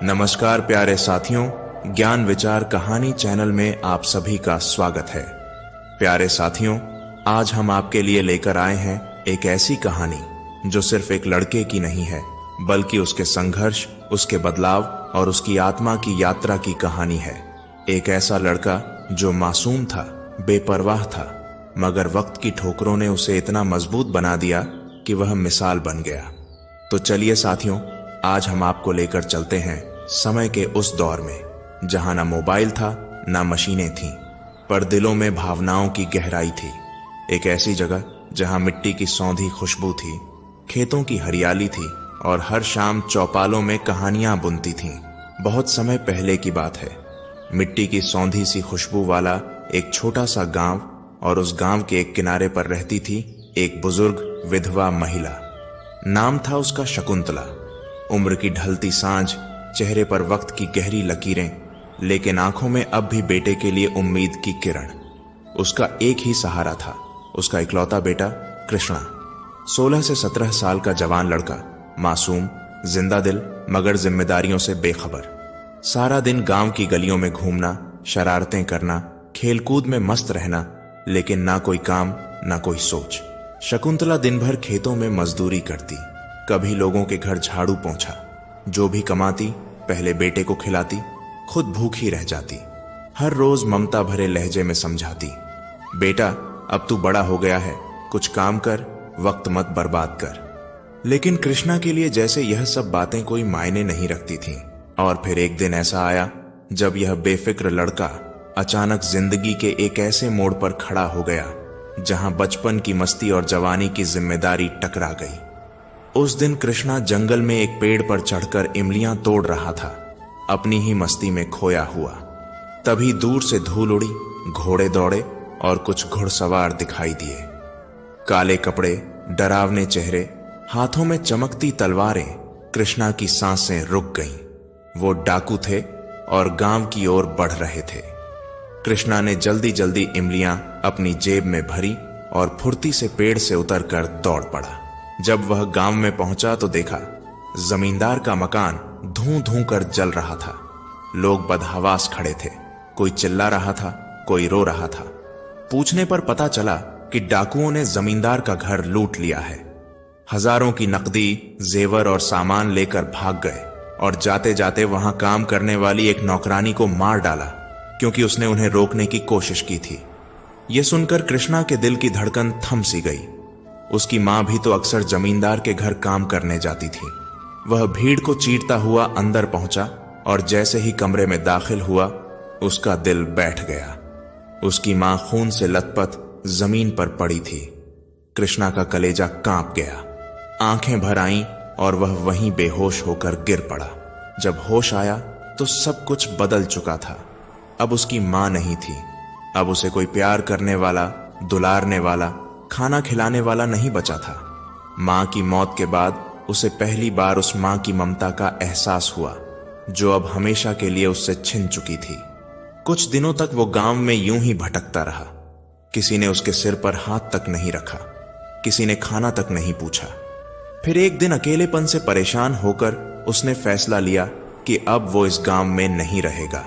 नमस्कार प्यारे साथियों, ज्ञान विचार कहानी चैनल में आप सभी का स्वागत है। प्यारे साथियों, आज हम आपके लिए लेकर आए हैं एक ऐसी कहानी जो सिर्फ एक लड़के की नहीं है, बल्कि उसके संघर्ष, उसके बदलाव और उसकी आत्मा की यात्रा की कहानी है। एक ऐसा लड़का जो मासूम था, बेपरवाह था, मगर वक्त की ठोकरों ने उसे इतना मजबूत बना दिया कि वह मिसाल बन गया। तो चलिए साथियों, आज हम आपको लेकर चलते हैं समय के उस दौर में जहां ना मोबाइल था, ना मशीनें थीं, पर दिलों में भावनाओं की गहराई थी। एक ऐसी जगह जहां मिट्टी की सौंधी खुशबू थी, खेतों की हरियाली थी और हर शाम चौपालों में कहानियां बुनती थीं। बहुत समय पहले की बात है। मिट्टी की सौंधी सी खुशबू वाला एक छोटा सा गांव, और उस गांव के एक किनारे पर रहती थी एक बुजुर्ग विधवा महिला। नाम था उसका शकुंतला। उम्र की ढलती सांझ, चेहरे पर वक्त की गहरी लकीरें, लेकिन आंखों में अब भी बेटे के लिए उम्मीद की किरण। उसका एक ही सहारा था, उसका इकलौता बेटा कृष्णा। 16 से 17 साल का जवान लड़का, मासूम, जिंदा दिल, मगर जिम्मेदारियों से बेखबर। सारा दिन गांव की गलियों में घूमना, शरारतें करना, खेलकूद में मस्त रहना, लेकिन ना कोई काम, ना कोई सोच। शकुंतला दिन भर खेतों में मजदूरी करती, कभी लोगों के घर झाड़ू पोंछा। जो भी कमाती पहले बेटे को खिलाती, खुद भूखी रह जाती। हर रोज ममता भरे लहजे में समझाती, बेटा अब तू बड़ा हो गया है, कुछ काम कर, वक्त मत बर्बाद कर। लेकिन कृष्णा के लिए जैसे यह सब बातें कोई मायने नहीं रखती थीं। और फिर एक दिन ऐसा आया जब यह बेफिक्र लड़का अचानक जिंदगी के एक ऐसे मोड़ पर खड़ा हो गया जहां बचपन की मस्ती और जवानी की जिम्मेदारी टकरा गई। उस दिन कृष्णा जंगल में एक पेड़ पर चढ़कर इमलियां तोड़ रहा था, अपनी ही मस्ती में खोया हुआ। तभी दूर से धूल उड़ी, घोड़े दौड़े और कुछ घुड़सवार दिखाई दिए। काले कपड़े, डरावने चेहरे, हाथों में चमकती तलवारें। कृष्णा की सांसें रुक गईं। वो डाकू थे और गांव की ओर बढ़ रहे थे। कृष्णा ने जल्दी जल्दी इमलियां अपनी जेब में भरी और फुर्ती से पेड़ से उतरकर दौड़ पड़ा। जब वह गांव में पहुंचा तो देखा जमींदार का मकान धूं धूं कर जल रहा था। लोग बदहवास खड़े थे, कोई चिल्ला रहा था, कोई रो रहा था। पूछने पर पता चला कि डाकुओं ने जमींदार का घर लूट लिया है। हजारों की नकदी, जेवर और सामान लेकर भाग गए और जाते जाते वहां काम करने वाली एक नौकरानी को मार डाला, क्योंकि उसने उन्हें रोकने की कोशिश की थी। यह सुनकर कृष्णा के दिल की धड़कन थम सी गई। उसकी मां भी तो अक्सर जमींदार के घर काम करने जाती थी। वह भीड़ को चीरता हुआ अंदर पहुंचा और जैसे ही कमरे में दाखिल हुआ, उसका दिल बैठ गया। उसकी मां खून से लथपथ जमीन पर पड़ी थी। कृष्णा का कलेजा कांप गया, आंखें भर आईं और वह वहीं बेहोश होकर गिर पड़ा। जब होश आया तो सब कुछ बदल चुका था। अब उसकी मां नहीं थी। अब उसे कोई प्यार करने वाला, दुलारने वाला, खाना खिलाने वाला नहीं बचा था। मां की मौत के बाद उसे पहली बार उस मां की ममता का एहसास हुआ, जो अब हमेशा के लिए उससे छिन चुकी थी। कुछ दिनों तक वो गांव में यूं ही भटकता रहा। किसी ने उसके सिर पर हाथ तक नहीं रखा, किसी ने खाना तक नहीं पूछा। फिर एक दिन अकेलेपन से परेशान होकर उसने फैसला लिया कि अब वो इस गांव में नहीं रहेगा।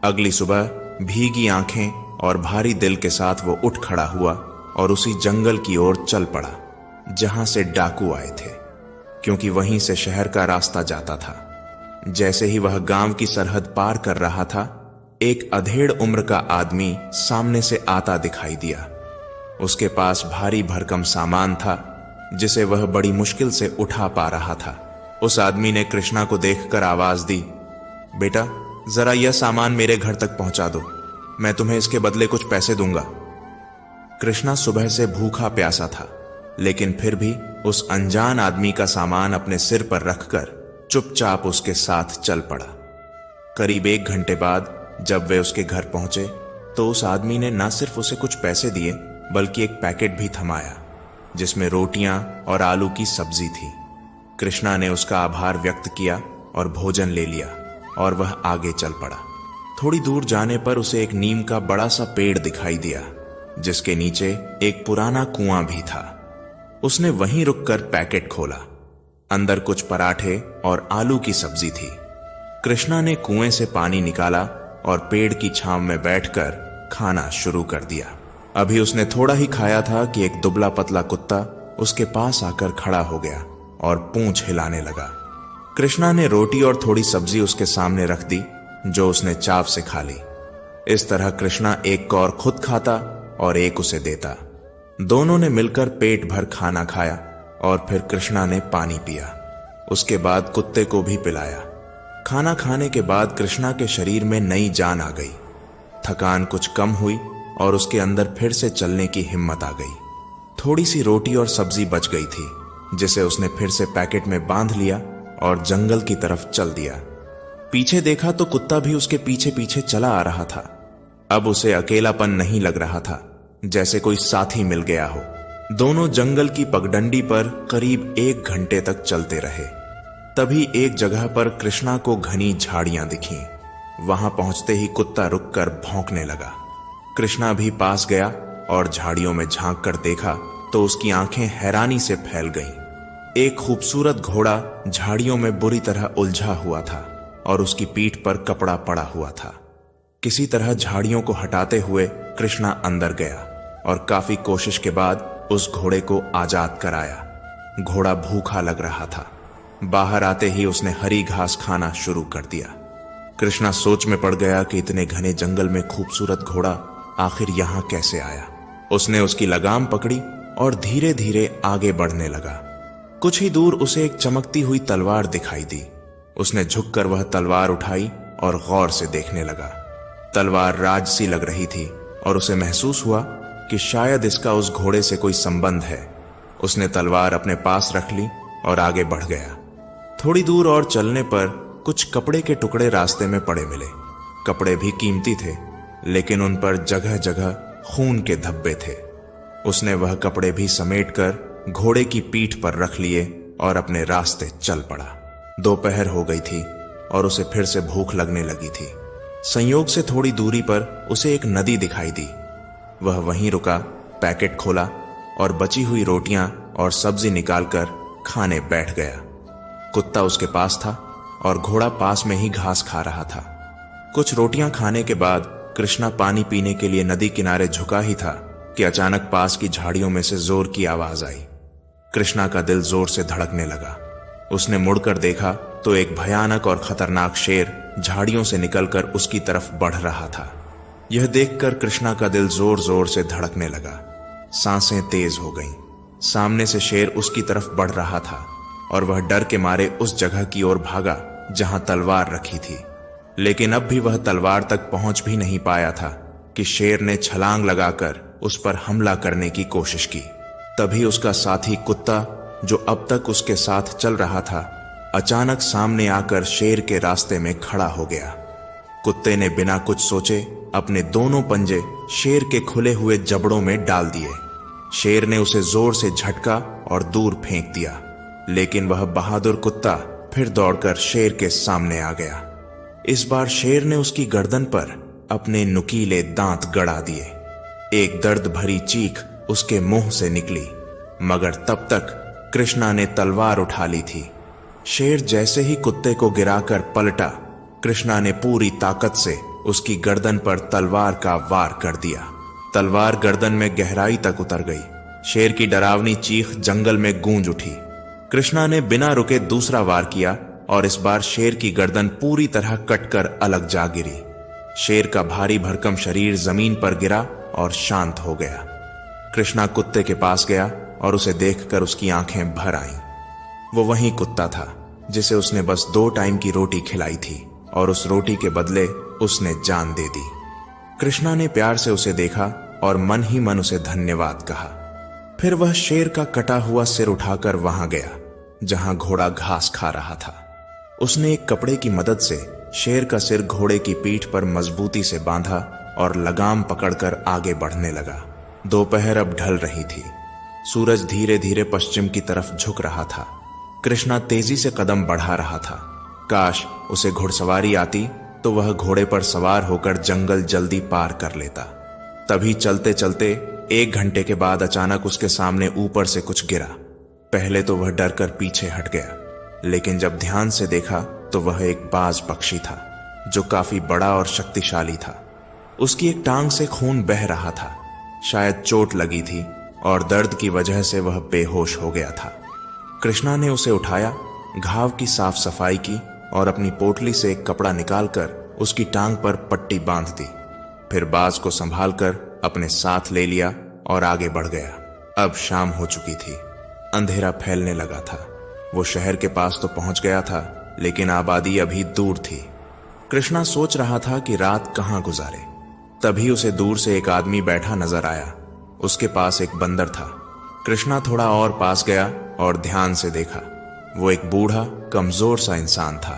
अगली सुबह भीगी आंखें और भारी दिल के साथ वो उठ खड़ा हुआ और उसी जंगल की ओर चल पड़ा जहां से डाकू आए थे, क्योंकि वहीं से शहर का रास्ता जाता था। जैसे ही वह गांव की सरहद पार कर रहा था, एक अधेड़ उम्र का आदमी सामने से आता दिखाई दिया। उसके पास भारी भरकम सामान था जिसे वह बड़ी मुश्किल से उठा पा रहा था। उस आदमी ने कृष्णा को देखकर आवाज दी, बेटा जरा यह सामान मेरे घर तक पहुंचा दो, मैं तुम्हें इसके बदले कुछ पैसे दूंगा। कृष्णा सुबह से भूखा प्यासा था, लेकिन फिर भी उस अनजान आदमी का सामान अपने सिर पर रखकर चुपचाप उसके साथ चल पड़ा। करीब 1 घंटे बाद जब वे उसके घर पहुंचे तो उस आदमी ने न सिर्फ उसे कुछ पैसे दिए, बल्कि एक पैकेट भी थमाया जिसमें रोटियां और आलू की सब्जी थी। कृष्णा ने उसका आभार व्यक्त किया और भोजन ले लिया और वह आगे चल पड़ा। थोड़ी दूर जाने पर उसे एक नीम का बड़ा सा पेड़ दिखाई दिया, जिसके नीचे एक पुराना कुआं भी था। उसने वहीं रुककर पैकेट खोला। अंदर कुछ पराठे और आलू की सब्जी थी। कृष्णा ने कुएं से पानी निकाला और पेड़ की छांव में बैठकर खाना शुरू कर दिया। अभी उसने थोड़ा ही खाया था कि एक दुबला पतला कुत्ता उसके पास आकर खड़ा हो गया और पूंछ हिलाने लगा। कृष्णा ने रोटी और थोड़ी सब्जी उसके सामने रख दी, जो उसने चाव से खा ली। इस तरह कृष्णा एक कौर खुद खाता और एक उसे देता। दोनों ने मिलकर पेट भर खाना खाया और फिर कृष्णा ने पानी पिया। उसके बाद कुत्ते को भी पिलाया। खाना खाने के बाद कृष्णा के शरीर में नई जान आ गई। थकान कुछ कम हुई और उसके अंदर फिर से चलने की हिम्मत आ गई। थोड़ी सी रोटी और सब्जी बच गई थी, जिसे उसने फिर से पैकेट में बांध लिया और जंगल की तरफ चल दिया। पीछे देखा तो कुत्ता भी उसके पीछे पीछे चला आ रहा था। अब उसे अकेलापन नहीं लग रहा था, जैसे कोई साथी मिल गया हो। दोनों जंगल की पगडंडी पर करीब 1 घंटे तक चलते रहे। तभी एक जगह पर कृष्णा को घनी झाड़ियां दिखीं। वहां पहुंचते ही कुत्ता रुककर भौंकने लगा। कृष्णा भी पास गया और झाड़ियों में झांक कर देखा तो उसकी आंखें हैरानी से फैल गईं। एक खूबसूरत घोड़ा झाड़ियों में बुरी तरह उलझा हुआ था और उसकी पीठ पर कपड़ा पड़ा हुआ था। किसी तरह झाड़ियों को हटाते हुए कृष्णा अंदर गया और काफी कोशिश के बाद उस घोड़े को आजाद कराया। घोड़ा भूखा लग रहा था। बाहर आते ही उसने हरी घास खाना शुरू कर दिया। कृष्णा सोच में पड़ गया कि इतने घने जंगल में खूबसूरत घोड़ा आखिर यहां कैसे आया। उसने उसकी लगाम पकड़ी और धीरे धीरे आगे बढ़ने लगा। कुछ ही दूर उसे एक चमकती हुई तलवार दिखाई दी। उसने झुककर वह तलवार उठाई और गौर से देखने लगा। तलवार राजसी लग रही थी और उसे महसूस हुआ कि शायद इसका उस घोड़े से कोई संबंध है। उसने तलवार अपने पास रख ली और आगे बढ़ गया। थोड़ी दूर और चलने पर कुछ कपड़े के टुकड़े रास्ते में पड़े मिले। कपड़े भी कीमती थे, लेकिन उन पर जगह जगह खून के धब्बे थे। उसने वह कपड़े भी समेटकर घोड़े की पीठ पर रख लिए और अपने रास्ते चल पड़ा। दोपहर हो गई थी और उसे फिर से भूख लगने लगी थी। संयोग से थोड़ी दूरी पर उसे एक नदी दिखाई दी। वह वहीं रुका, पैकेट खोला और बची हुई रोटियां और सब्जी निकालकर खाने बैठ गया। कुत्ता उसके पास था और घोड़ा पास में ही घास खा रहा था। कुछ रोटियां खाने के बाद कृष्णा पानी पीने के लिए नदी किनारे झुका ही था कि अचानक पास की झाड़ियों में से जोर की आवाज आई। कृष्णा का दिल जोर से धड़कने लगा। उसने मुड़कर देखा तो एक भयानक और खतरनाक शेर झाड़ियों से निकलकर उसकी तरफ बढ़ रहा था। यह देखकर कृष्णा का दिल जोर जोर से धड़कने लगा। सांसें तेज हो गईं। सामने से शेर उसकी तरफ बढ़ रहा था और वह डर के मारे उस जगह की ओर भागा जहां तलवार रखी थी। लेकिन अब भी वह तलवार तक पहुंच भी नहीं पाया था कि शेर ने छलांग लगाकर उस पर हमला करने की कोशिश की। तभी उसका साथी कुत्ता, जो अब तक उसके साथ चल रहा था, अचानक सामने आकर शेर के रास्ते में खड़ा हो गया। कुत्ते ने बिना कुछ सोचे अपने दोनों पंजे शेर के खुले हुए जबड़ों में डाल दिए। शेर ने उसे जोर से झटका और दूर फेंक दिया, लेकिन वह बहादुर कुत्ता फिर दौड़कर शेर के सामने आ गया। इस बार शेर ने उसकी गर्दन पर अपने नुकीले दांत गड़ा दिए। एक दर्द भरी चीख उसके मुंह से निकली, मगर तब तक कृष्णा ने तलवार उठा ली थी। शेर जैसे ही कुत्ते को गिराकर पलटा, कृष्णा ने पूरी ताकत से उसकी गर्दन पर तलवार का वार कर दिया। तलवार गर्दन में गहराई तक उतर गई। शेर की डरावनी चीख जंगल में गूंज उठी। कृष्णा ने बिना रुके दूसरा वार किया और इस बार शेर की गर्दन पूरी तरह कटकर अलग जा गिरी। शेर का भारी भरकम शरीर जमीन पर गिरा और शांत हो गया। कृष्णा कुत्ते के पास गया और उसे देखकर उसकी आंखें भर आईं। वो वही कुत्ता था जिसे उसने बस 2 टाइम की रोटी खिलाई थी और उस रोटी के बदले उसने जान दे दी। कृष्णा ने प्यार से उसे देखा और मन ही मन उसे धन्यवाद कहा। फिर वह शेर का कटा हुआ सिर उठाकर वहां गया जहां घोड़ा घास खा रहा था। उसने एक कपड़े की मदद से शेर का सिर घोड़े की पीठ पर मजबूती से बांधा और लगाम पकड़कर आगे बढ़ने लगा। दोपहर अब ढल रही थी। सूरज धीरे धीरे पश्चिम की तरफ झुक रहा था। कृष्णा तेजी से कदम बढ़ा रहा था। काश उसे घुड़सवारी आती तो वह घोड़े पर सवार होकर जंगल जल्दी पार कर लेता। तभी चलते चलते 1 घंटे के बाद अचानक उसके सामने ऊपर से कुछ गिरा। पहले तो वह डरकर पीछे हट गया, लेकिन जब ध्यान से देखा तो वह एक बाज पक्षी था जो काफी बड़ा और शक्तिशाली था। उसकी एक टांग से खून बह रहा था। शायद चोट लगी थी और दर्द की वजह से वह बेहोश हो गया था। कृष्णा ने उसे उठाया, घाव की साफ सफाई की और अपनी पोटली से एक कपड़ा निकालकर उसकी टांग पर पट्टी बांध दी। फिर बाज को संभालकर अपने साथ ले लिया और आगे बढ़ गया। अब शाम हो चुकी थी, अंधेरा फैलने लगा था। वो शहर के पास तो पहुंच गया था, लेकिन आबादी अभी दूर थी। कृष्णा सोच रहा था कि रात कहां गुजारे। तभी उसे दूर से एक आदमी बैठा नजर आया। उसके पास एक बंदर था। कृष्णा थोड़ा और पास गया और ध्यान से देखा। वो एक बूढ़ा कमजोर सा इंसान था।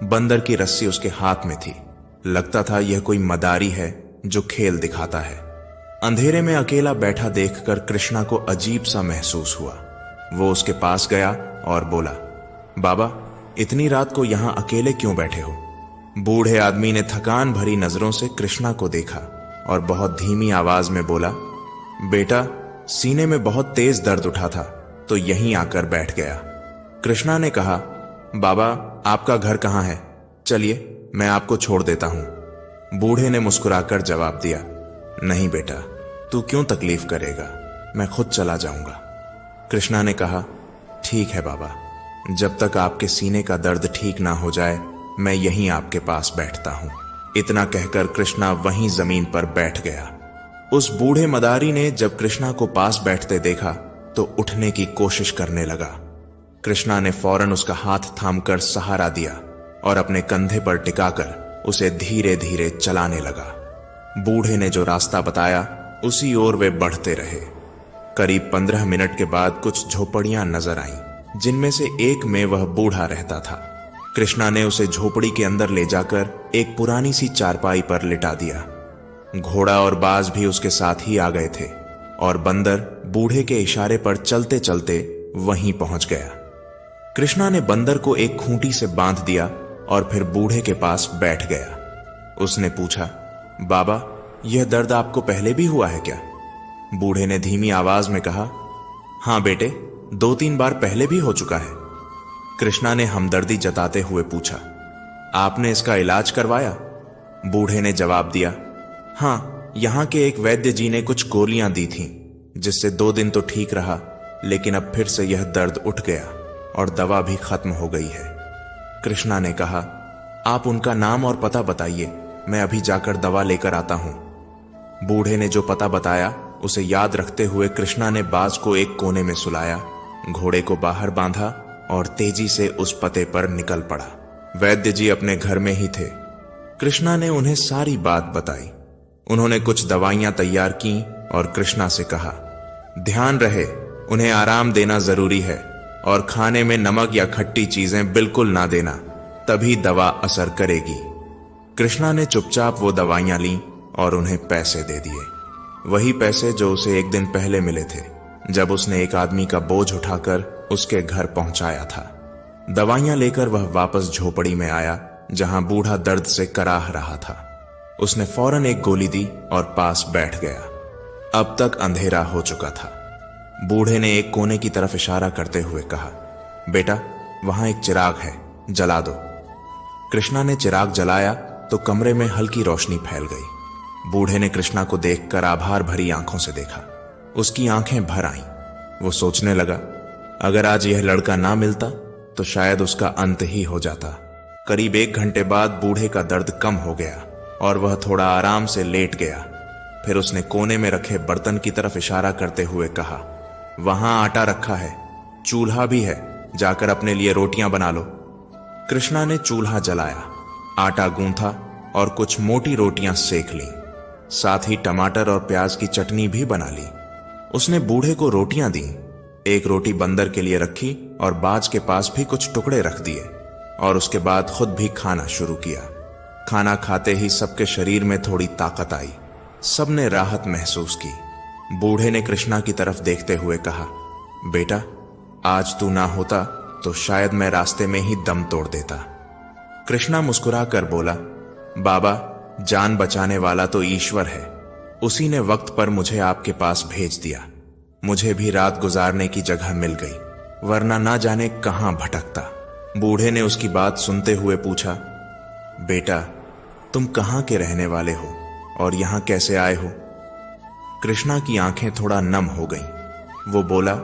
बंदर की रस्सी उसके हाथ में थी। लगता था यह कोई मदारी है जो खेल दिखाता है। अंधेरे में अकेला बैठा देखकर कृष्णा को अजीब सा महसूस हुआ। वो उसके पास गया और बोला, बाबा, इतनी रात को यहां अकेले क्यों बैठे हो? बूढ़े आदमी ने थकान भरी नजरों से कृष्णा को देखा और बहुत धीमी आवाज में बोला, बेटा, सीने में बहुत तेज दर्द उठा था तो यहीं आकर बैठ गया। कृष्णा ने कहा, बाबा, आपका घर कहां है? चलिए मैं आपको छोड़ देता हूं। बूढ़े ने मुस्कुराकर जवाब दिया, नहीं बेटा, तू क्यों तकलीफ करेगा, मैं खुद चला जाऊंगा। कृष्णा ने कहा, ठीक है बाबा, जब तक आपके सीने का दर्द ठीक ना हो जाए मैं यहीं आपके पास बैठता हूं। इतना कहकर कृष्णा वहीं जमीन पर बैठ गया। उस बूढ़े मदारी ने जब कृष्णा को पास बैठते देखा तो उठने की कोशिश करने लगा। कृष्णा ने फौरन उसका हाथ थामकर सहारा दिया और अपने कंधे पर टिकाकर उसे धीरे धीरे चलाने लगा। बूढ़े ने जो रास्ता बताया उसी ओर वे बढ़ते रहे। करीब 15 मिनट के बाद कुछ झोपड़ियां नजर आईं, जिनमें से एक में वह बूढ़ा रहता था। कृष्णा ने उसे झोपड़ी के अंदर ले जाकर एक पुरानी सी चारपाई पर लिटा दिया। घोड़ा और बाज भी उसके साथ ही आ गए थे और बंदर बूढ़े के इशारे पर चलते चलते वहीं पहुंच गया। कृष्णा ने बंदर को एक खूंटी से बांध दिया और फिर बूढ़े के पास बैठ गया। उसने पूछा, बाबा, यह दर्द आपको पहले भी हुआ है क्या? बूढ़े ने धीमी आवाज में कहा, हां बेटे, 2-3 बार पहले भी हो चुका है। कृष्णा ने हमदर्दी जताते हुए पूछा, आपने इसका इलाज करवाया? बूढ़े ने जवाब दिया, हां, यहां के एक वैद्य जी ने कुछ गोलियां दी थीं, जिससे 2 दिन तो ठीक रहा, लेकिन अब फिर से यह दर्द उठ गया और दवा भी खत्म हो गई है। कृष्णा ने कहा, आप उनका नाम और पता बताइए, मैं अभी जाकर दवा लेकर आता हूं। बूढ़े ने जो पता बताया उसे याद रखते हुए कृष्णा ने बाज को एक कोने में सुलाया, घोड़े को बाहर बांधा और तेजी से उस पते पर निकल पड़ा। वैद्य जी अपने घर में ही थे। कृष्णा ने उन्हें सारी बात बताई। उन्होंने कुछ दवाइयां तैयार की और कृष्णा से कहा, ध्यान रहे, उन्हें आराम देना जरूरी है और खाने में नमक या खट्टी चीजें बिल्कुल ना देना, तभी दवा असर करेगी। कृष्णा ने चुपचाप वो दवाइयां लीं और उन्हें पैसे दे दिए, वही पैसे जो उसे एक दिन पहले मिले थे जब उसने एक आदमी का बोझ उठाकर उसके घर पहुंचाया था। दवाइयां लेकर वह वापस झोपड़ी में आया जहां बूढ़ा दर्द से कराह रहा था। उसने फौरन एक गोली दी और पास बैठ गया। अब तक अंधेरा हो चुका था। बूढ़े ने एक कोने की तरफ इशारा करते हुए कहा, बेटा, वहां एक चिराग है, जला दो। कृष्णा ने चिराग जलाया तो कमरे में हल्की रोशनी फैल गई। बूढ़े ने कृष्णा को देखकर आभार भरी आंखों से देखा। उसकी आंखें भर आईं। वो सोचने लगा, अगर आज यह लड़का ना मिलता तो शायद उसका अंत ही हो जाता। करीब 1 घंटे बाद बूढ़े का दर्द कम हो गया और वह थोड़ा आराम से लेट गया। फिर उसने कोने में रखे बर्तन की तरफ इशारा करते हुए कहा, वहां आटा रखा है, चूल्हा भी है, जाकर अपने लिए रोटियां बना लो। कृष्णा ने चूल्हा जलाया, आटा गूंथा और कुछ मोटी रोटियां सेक लीं। साथ ही टमाटर और प्याज की चटनी भी बना ली। उसने बूढ़े को रोटियां दी। एक रोटी बंदर के लिए रखी और बाज के पास भी कुछ टुकड़े रख दिए और उसके बाद खुद भी खाना शुरू किया। खाना खाते ही सबके शरीर में थोड़ी ताकत आई। सबने राहत महसूस की। बूढ़े ने कृष्णा की तरफ देखते हुए कहा, बेटा, आज तू ना होता तो शायद मैं रास्ते में ही दम तोड़ देता। कृष्णा मुस्कुराकर बोला, बाबा, जान बचाने वाला तो ईश्वर है, उसी ने वक्त पर मुझे आपके पास भेज दिया। मुझे भी रात गुजारने की जगह मिल गई, वरना ना जाने कहां भटकता। बूढ़े ने उसकी बात सुनते हुए पूछा, बेटा, तुम कहाँ के रहने वाले हो और यहां कैसे आए हो? कृष्णा की आंखें थोड़ा नम हो गईं। वो बोला,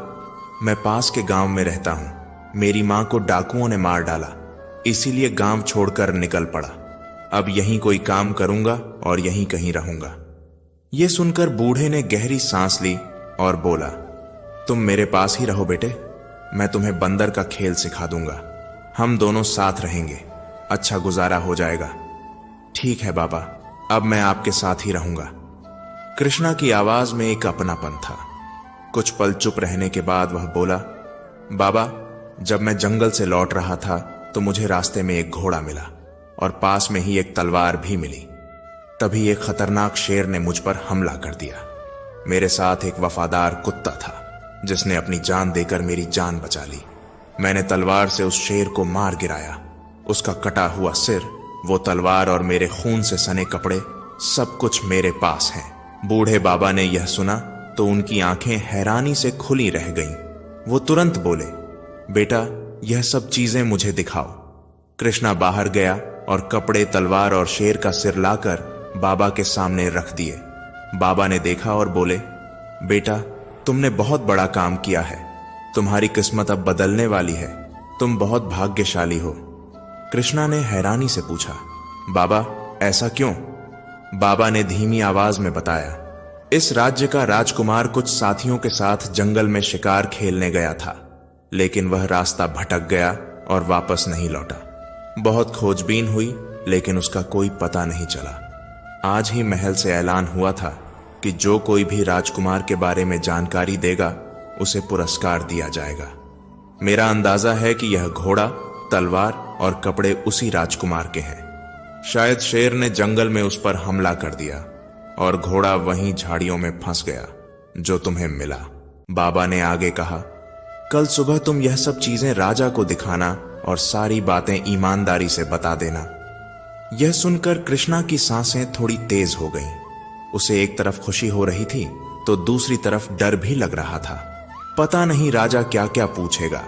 मैं पास के गांव में रहता हूं। मेरी मां को डाकुओं ने मार डाला, इसीलिए गांव छोड़कर निकल पड़ा। अब यहीं कोई काम करूंगा और यहीं कहीं रहूंगा। यह सुनकर बूढ़े ने गहरी सांस ली और बोला, तुम मेरे पास ही रहो बेटे, मैं तुम्हें बंदर का खेल सिखा दूंगा। हम दोनों साथ रहेंगे, अच्छा गुजारा हो जाएगा। ठीक है बाबा, अब मैं आपके साथ ही रहूंगा। कृष्णा की आवाज में एक अपनापन था। कुछ पल चुप रहने के बाद वह बोला, बाबा, जब मैं जंगल से लौट रहा था तो मुझे रास्ते में एक घोड़ा मिला और पास में ही एक तलवार भी मिली। तभी एक खतरनाक शेर ने मुझ पर हमला कर दिया। मेरे साथ एक वफादार कुत्ता था जिसने अपनी जान देकर मेरी जान बचा ली। मैंने तलवार से उस शेर को मार गिराया। उसका कटा हुआ सिर, वो तलवार और मेरे खून से सने कपड़े, सब कुछ मेरे पास है। बूढ़े बाबा ने यह सुना तो उनकी आंखें हैरानी से खुली रह गईं। वो तुरंत बोले, बेटा, यह सब चीजें मुझे दिखाओ। कृष्णा बाहर गया और कपड़े, तलवार और शेर का सिर लाकर बाबा के सामने रख दिए। बाबा ने देखा और बोले, बेटा, तुमने बहुत बड़ा काम किया है। तुम्हारी किस्मत अब बदलने वाली है। तुम बहुत भाग्यशाली हो। कृष्णा ने हैरानी से पूछा, बाबा, ऐसा क्यों? बाबा ने धीमी आवाज में बताया, इस राज्य का राजकुमार कुछ साथियों के साथ जंगल में शिकार खेलने गया था, लेकिन वह रास्ता भटक गया और वापस नहीं लौटा। बहुत खोजबीन हुई, लेकिन उसका कोई पता नहीं चला। आज ही महल से ऐलान हुआ था कि जो कोई भी राजकुमार के बारे में जानकारी देगा उसे पुरस्कार दिया जाएगा। मेरा अंदाजा है कि यह घोड़ा, तलवार और कपड़े उसी राजकुमार के हैं। शायद शेर ने जंगल में उस पर हमला कर दिया और घोड़ा वहीं झाड़ियों में फंस गया जो तुम्हें मिला। बाबा ने आगे कहा, कल सुबह तुम यह सब चीजें राजा को दिखाना और सारी बातें ईमानदारी से बता देना। यह सुनकर कृष्णा की सांसें थोड़ी तेज हो गईं। उसे एक तरफ खुशी हो रही थी तो दूसरी तरफ डर भी लग रहा था। पता नहीं राजा क्या क्या पूछेगा,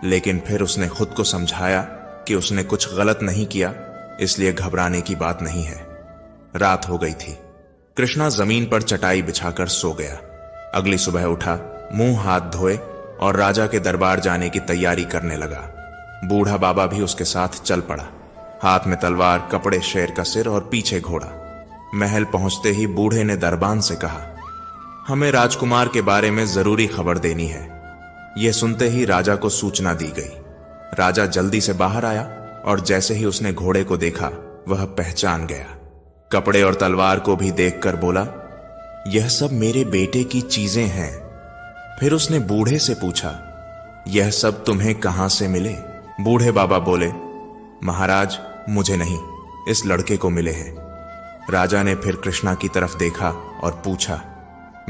लेकिन फिर उसने खुद को समझाया कि उसने कुछ गलत नहीं किया, इसलिए घबराने की बात नहीं है। रात हो गई थी। कृष्णा जमीन पर चटाई बिछाकर सो गया। अगली सुबह उठा, मुंह हाथ धोए और राजा के दरबार जाने की तैयारी करने लगा। बूढ़ा बाबा भी उसके साथ चल पड़ा, हाथ में तलवार, कपड़े, शेर का सिर और पीछे घोड़ा। महल पहुंचते ही बूढ़े ने दरबान से कहा, हमें राजकुमार के बारे में जरूरी खबर देनी है। यह सुनते ही राजा को सूचना दी गई। राजा जल्दी से बाहर आया और जैसे ही उसने घोड़े को देखा वह पहचान गया। कपड़े और तलवार को भी देखकर बोला, यह सब मेरे बेटे की चीजें हैं। फिर उसने बूढ़े से पूछा, यह सब तुम्हें कहां से मिले? बूढ़े बाबा बोले, महाराज, मुझे नहीं, इस लड़के को मिले हैं। राजा ने फिर कृष्णा की तरफ देखा और पूछा,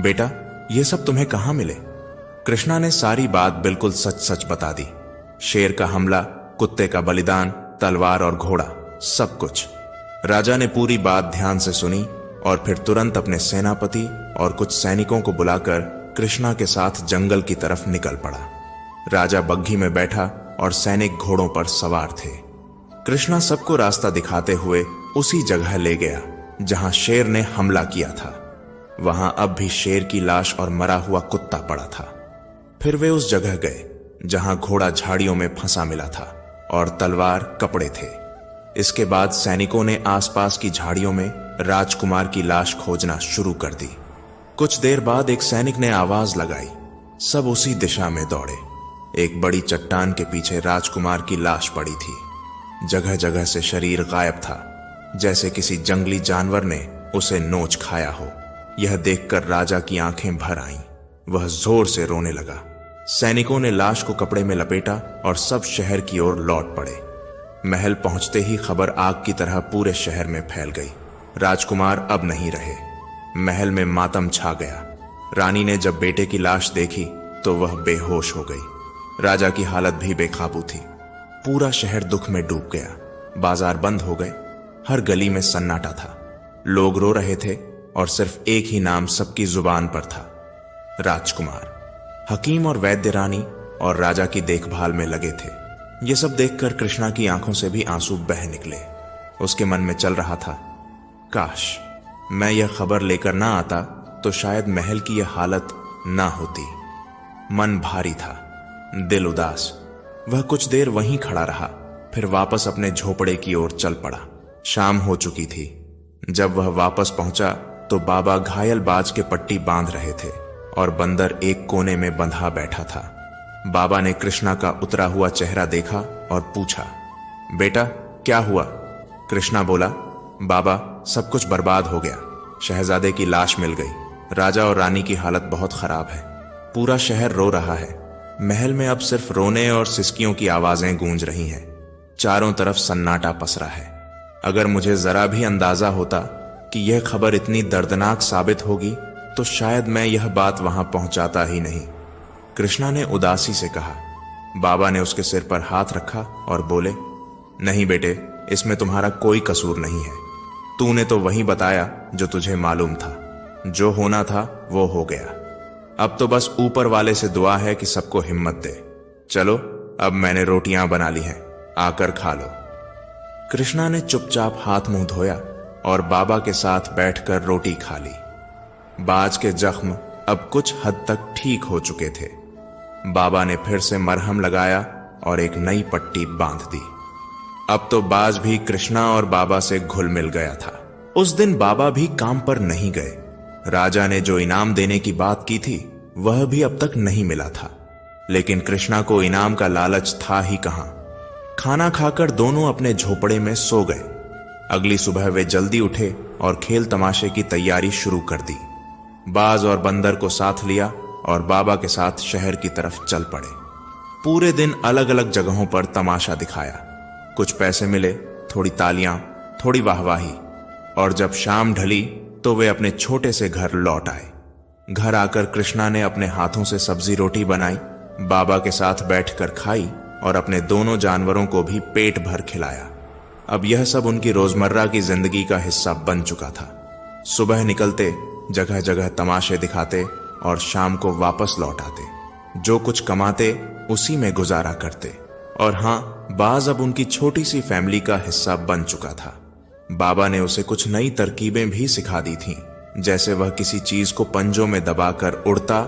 बेटा, यह सब तुम्हें कहां मिले? कृष्णा ने सारी बात बिल्कुल सच सच बता दी। शेर का हमला, कुत्ते का बलिदान, तलवार और घोड़ा, सब कुछ। राजा ने पूरी बात ध्यान से सुनी और फिर तुरंत अपने सेनापति और कुछ सैनिकों को बुलाकर कृष्णा के साथ जंगल की तरफ निकल पड़ा। राजा बग्घी में बैठा और सैनिक घोड़ों पर सवार थे। कृष्णा सबको रास्ता दिखाते हुए उसी जगह ले गया जहां शेर ने हमला किया था। वहां अब भी शेर की लाश और मरा हुआ कुत्ता पड़ा था। फिर वे उस जगह गए जहां घोड़ा झाड़ियों में फंसा मिला था और तलवार, कपड़े थे। इसके बाद सैनिकों ने आसपास की झाड़ियों में राजकुमार की लाश खोजना शुरू कर दी। कुछ देर बाद एक सैनिक ने आवाज लगाई। सब उसी दिशा में दौड़े। एक बड़ी चट्टान के पीछे राजकुमार की लाश पड़ी थी। जगह जगह से शरीर गायब था, जैसे किसी जंगली जानवर ने उसे नोच खाया हो। यह देखकर राजा की आंखें भर आईं। वह जोर से रोने लगा। सैनिकों ने लाश को कपड़े में लपेटा और सब शहर की ओर लौट पड़े। महल पहुंचते ही खबर आग की तरह पूरे शहर में फैल गई। राजकुमार अब नहीं रहे। महल में मातम छा गया। रानी ने जब बेटे की लाश देखी तो वह बेहोश हो गई। राजा की हालत भी बेकाबू थी। पूरा शहर दुख में डूब गया। बाजार बंद हो गए। हर गली में सन्नाटा था। लोग रो रहे थे और सिर्फ एक ही नाम सबकी जुबान पर था, राजकुमार। हकीम और वैद्य रानी और राजा की देखभाल में लगे थे। ये सब देखकर कृष्णा की आंखों से भी आंसू बह निकले। उसके मन में चल रहा था, काश मैं यह खबर लेकर ना आता तो शायद महल की यह हालत ना होती। मन भारी था, दिल उदास। वह कुछ देर वहीं खड़ा रहा, फिर वापस अपने झोपड़े की ओर चल पड़ा। शाम हो चुकी थी। जब वह वापस पहुंचा तो बाबा घायल बाज के पट्टी बांध रहे थे और बंदर एक कोने में बंधा बैठा था। बाबा ने कृष्णा का उतरा हुआ चेहरा देखा और पूछा, बेटा क्या हुआ? कृष्णा बोला, बाबा सब कुछ बर्बाद हो गया। शहजादे की लाश मिल गई। राजा और रानी की हालत बहुत खराब है। पूरा शहर रो रहा है। महल में अब सिर्फ रोने और सिसकियों की आवाजें गूंज रही हैं। चारों तरफ सन्नाटा पसरा है। अगर मुझे जरा भी अंदाजा होता कि यह खबर इतनी दर्दनाक साबित होगी तो शायद मैं यह बात वहां पहुंचाता ही नहीं। कृष्णा ने उदासी से कहा। बाबा ने उसके सिर पर हाथ रखा और बोले, नहीं बेटे, इसमें तुम्हारा कोई कसूर नहीं है। तूने तो वही बताया जो तुझे मालूम था। जो होना था वो हो गया। अब तो बस ऊपर वाले से दुआ है कि सबको हिम्मत दे। चलो अब मैंने रोटियां बना ली हैं, आकर खा लो। कृष्णा ने चुपचाप हाथ मुंह धोया और बाबा के साथ बैठकर रोटी खा ली। बाज के जख्म अब कुछ हद तक ठीक हो चुके थे। बाबा ने फिर से मरहम लगाया और एक नई पट्टी बांध दी। अब तो बाज भी कृष्णा और बाबा से घुल मिल गया था। उस दिन बाबा भी काम पर नहीं गए। राजा ने जो इनाम देने की बात की थी वह भी अब तक नहीं मिला था, लेकिन कृष्णा को इनाम का लालच था ही कहां। खाना खाकर दोनों अपने झोपड़े में सो गए। अगली सुबह वे जल्दी उठे और खेल तमाशे की तैयारी शुरू कर दी। बाज और बंदर को साथ लिया और बाबा के साथ शहर की तरफ चल पड़े। पूरे दिन अलग अलग जगहों पर तमाशा दिखाया। कुछ पैसे मिले, थोड़ी तालियां, थोड़ी वाहवाही, और जब शाम ढली तो वे अपने छोटे से घर लौट आए। घर आकर कृष्णा ने अपने हाथों से सब्जी रोटी बनाई, बाबा के साथ बैठकर खाई और अपने दोनों जानवरों को भी पेट भर खिलाया। अब यह सब उनकी रोजमर्रा की जिंदगी का हिस्सा बन चुका था। सुबह निकलते, जगह जगह तमाशे दिखाते और शाम को वापस लौट आते। जो कुछ कमाते उसी में गुजारा करते। और हां, बाज अब उनकी छोटी सी फैमिली का हिस्सा बन चुका था। बाबा ने उसे कुछ नई तरकीबें भी सिखा दी थीं, जैसे वह किसी चीज को पंजों में दबाकर उड़ता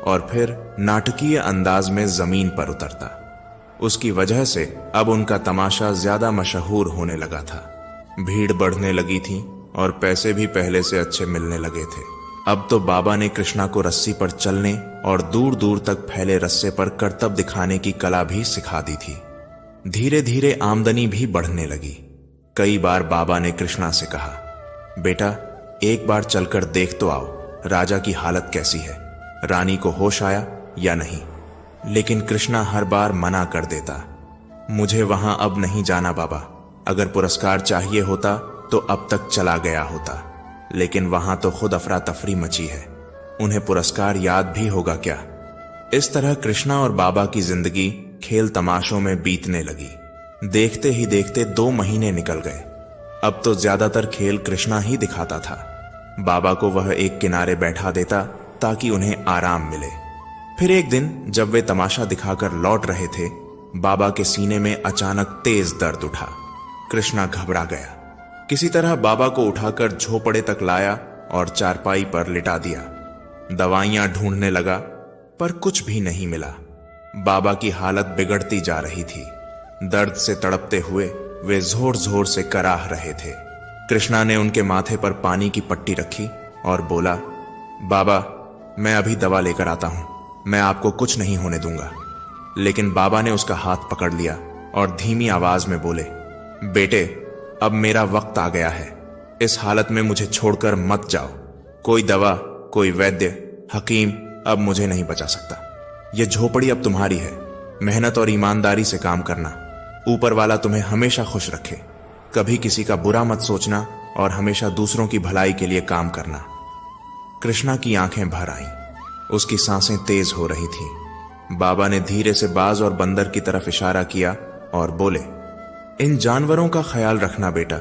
और फिर नाटकीय अंदाज में जमीन पर उतरता। उसकी वजह से अब उनका तमाशा ज्यादा मशहूर होने लगा था। भीड़ बढ़ने लगी थी और पैसे भी पहले से अच्छे मिलने लगे थे। अब तो बाबा ने कृष्णा को रस्सी पर चलने और दूर दूर तक फैले रस्से पर करतब दिखाने की कला भी सिखा दी थी। धीरे धीरे आमदनी भी बढ़ने लगी। कई बार बाबा ने कृष्णा से कहा, बेटा एक बार चलकर देख तो आओ, राजा की हालत कैसी है, रानी को होश आया या नहीं। लेकिन कृष्णा हर बार मना कर देता, मुझे वहां अब नहीं जाना बाबा। अगर पुरस्कार चाहिए होता तो अब तक चला गया होता, लेकिन वहां तो खुद अफरा तफरी मची है, उन्हें पुरस्कार याद भी होगा क्या। इस तरह कृष्णा और बाबा की जिंदगी खेल तमाशों में बीतने लगी। देखते ही देखते 2 महीने निकल गए। अब तो ज्यादातर खेल कृष्णा ही दिखाता था। बाबा को वह एक किनारे बैठा देता ताकि उन्हें आराम मिले। फिर एक दिन जब वे तमाशा दिखाकर लौट रहे थे, बाबा के सीने में अचानक तेज दर्द उठा। कृष्णा घबरा गया। किसी तरह बाबा को उठाकर झोपड़े तक लाया और चारपाई पर लिटा दिया। दवाइयां ढूंढने लगा पर कुछ भी नहीं मिला। बाबा की हालत बिगड़ती जा रही थी। दर्द से तड़पते हुए वे जोर जोर से कराह रहे थे। कृष्णा ने उनके माथे पर पानी की पट्टी रखी और बोला, बाबा मैं अभी दवा लेकर आता हूं, मैं आपको कुछ नहीं होने दूंगा। लेकिन बाबा ने उसका हाथ पकड़ लिया और धीमी आवाज में बोले, बेटे अब मेरा वक्त आ गया है, इस हालत में मुझे छोड़कर मत जाओ। कोई दवा, कोई वैद्य, हकीम अब मुझे नहीं बचा सकता। यह झोपड़ी अब तुम्हारी है। मेहनत और ईमानदारी से काम करना। ऊपर वाला तुम्हें हमेशा खुश रखे। कभी किसी का बुरा मत सोचना और हमेशा दूसरों की भलाई के लिए काम करना। कृष्णा की आंखें भर आईं। उसकी सांसें तेज हो रही थीं। बाबा ने धीरे से बाज और बंदर की तरफ इशारा किया और बोले, इन जानवरों का ख्याल रखना बेटा,